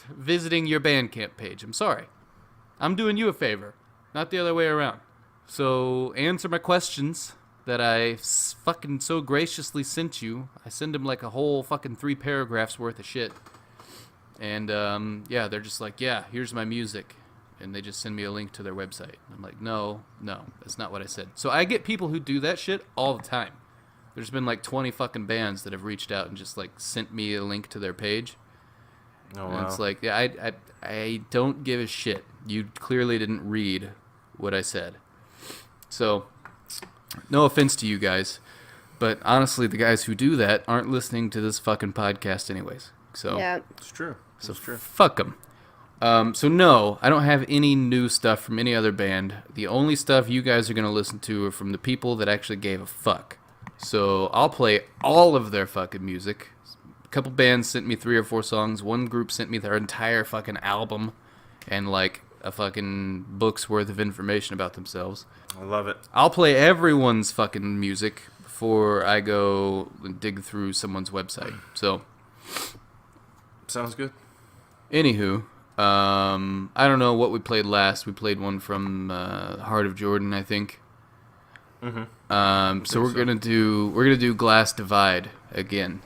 [SPEAKER 2] visiting your Bandcamp page. I'm sorry. I'm doing you a favor, not the other way around. So answer my questions that I fucking so graciously sent you. I send them like a whole fucking 3 paragraphs worth of shit. And they're just like, yeah, here's my music. And they just send me a link to their website. I'm like, no, that's not what I said. So I get people who do that shit all the time. There's been like 20 fucking bands that have reached out and just like sent me a link to their page.
[SPEAKER 1] Oh,
[SPEAKER 2] and
[SPEAKER 1] wow.
[SPEAKER 2] it's like, yeah, I don't give a shit. You clearly didn't read what I said. So, no offense to you guys, but honestly, the guys who do that aren't listening to this fucking podcast anyways. So,
[SPEAKER 3] Yeah.
[SPEAKER 1] It's true.
[SPEAKER 2] so
[SPEAKER 1] It's true.
[SPEAKER 2] fuck them. So no, I don't have any new stuff from any other band. The only stuff you guys are going to listen to are from the people that actually gave a fuck. So I'll play all of their fucking music. A couple bands sent me 3 or 4 songs. One group sent me their entire fucking album and like a fucking book's worth of information about themselves.
[SPEAKER 1] I love it.
[SPEAKER 2] I'll play everyone's fucking music before I go and dig through someone's website. So,
[SPEAKER 1] Sounds good.
[SPEAKER 2] anywho, I don't know what we played last. We played one from Heart of Jordan, I think. So we're gonna do Glass Divide again.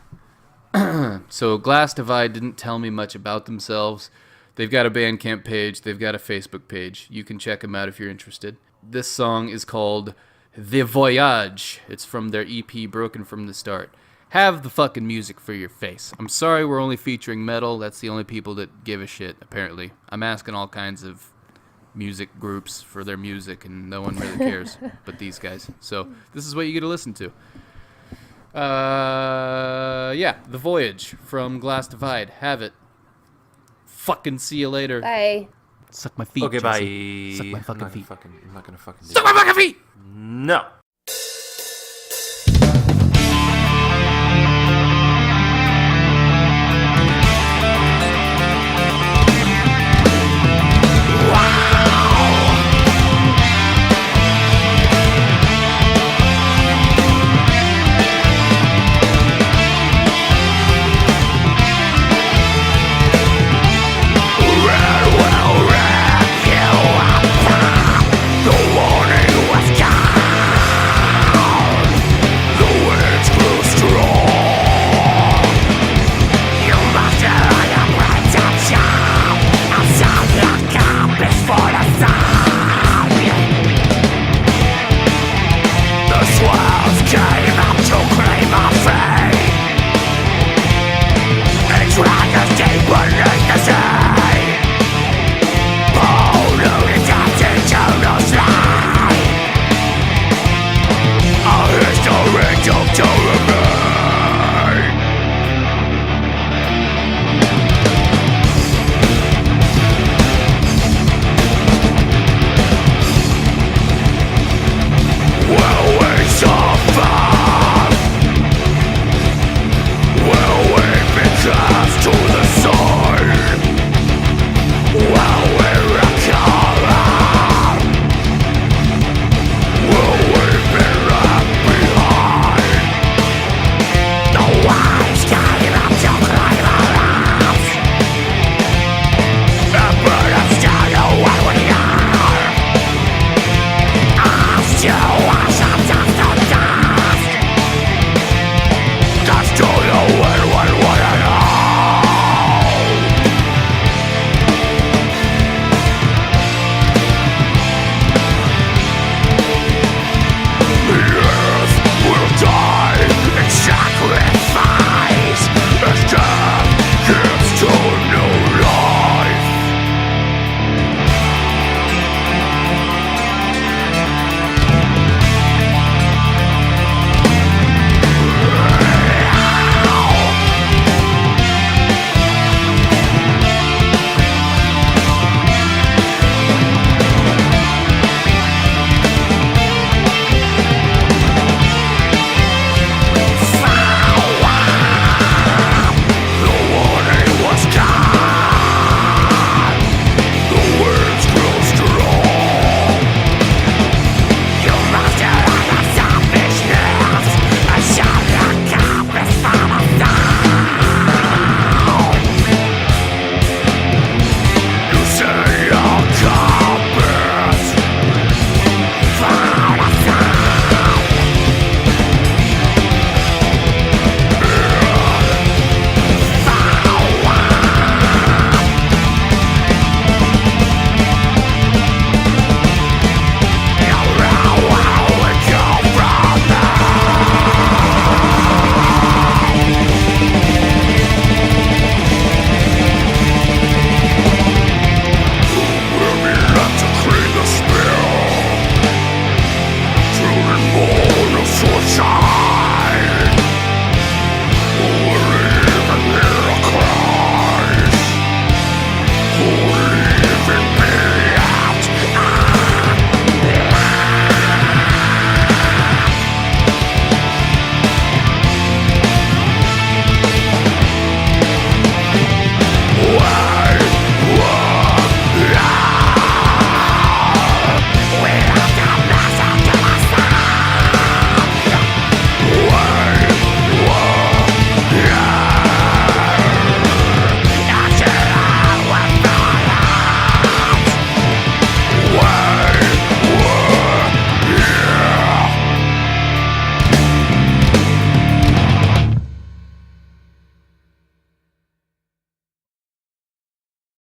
[SPEAKER 2] So Glass Divide didn't tell me much about themselves. They've got a Bandcamp page. They've got a Facebook page. You can check them out if you're interested. This song is called The Voyage. It's from their EP Broken from the Start. Have the fucking music for your face. I'm sorry we're only featuring metal. That's the only people that give a shit, apparently. I'm asking all kinds of music groups for their music, and no one really cares but these guys. So this is what you get to listen to. The Voyage from Glass Divide. Have it. Fucking see you later.
[SPEAKER 3] Bye.
[SPEAKER 2] Suck my feet.
[SPEAKER 1] Okay,
[SPEAKER 2] Jesse.
[SPEAKER 1] bye.
[SPEAKER 2] Suck my fucking feet.
[SPEAKER 1] I'm not gonna fucking do
[SPEAKER 2] Suck my
[SPEAKER 1] it.
[SPEAKER 2] fucking feet!
[SPEAKER 1] No.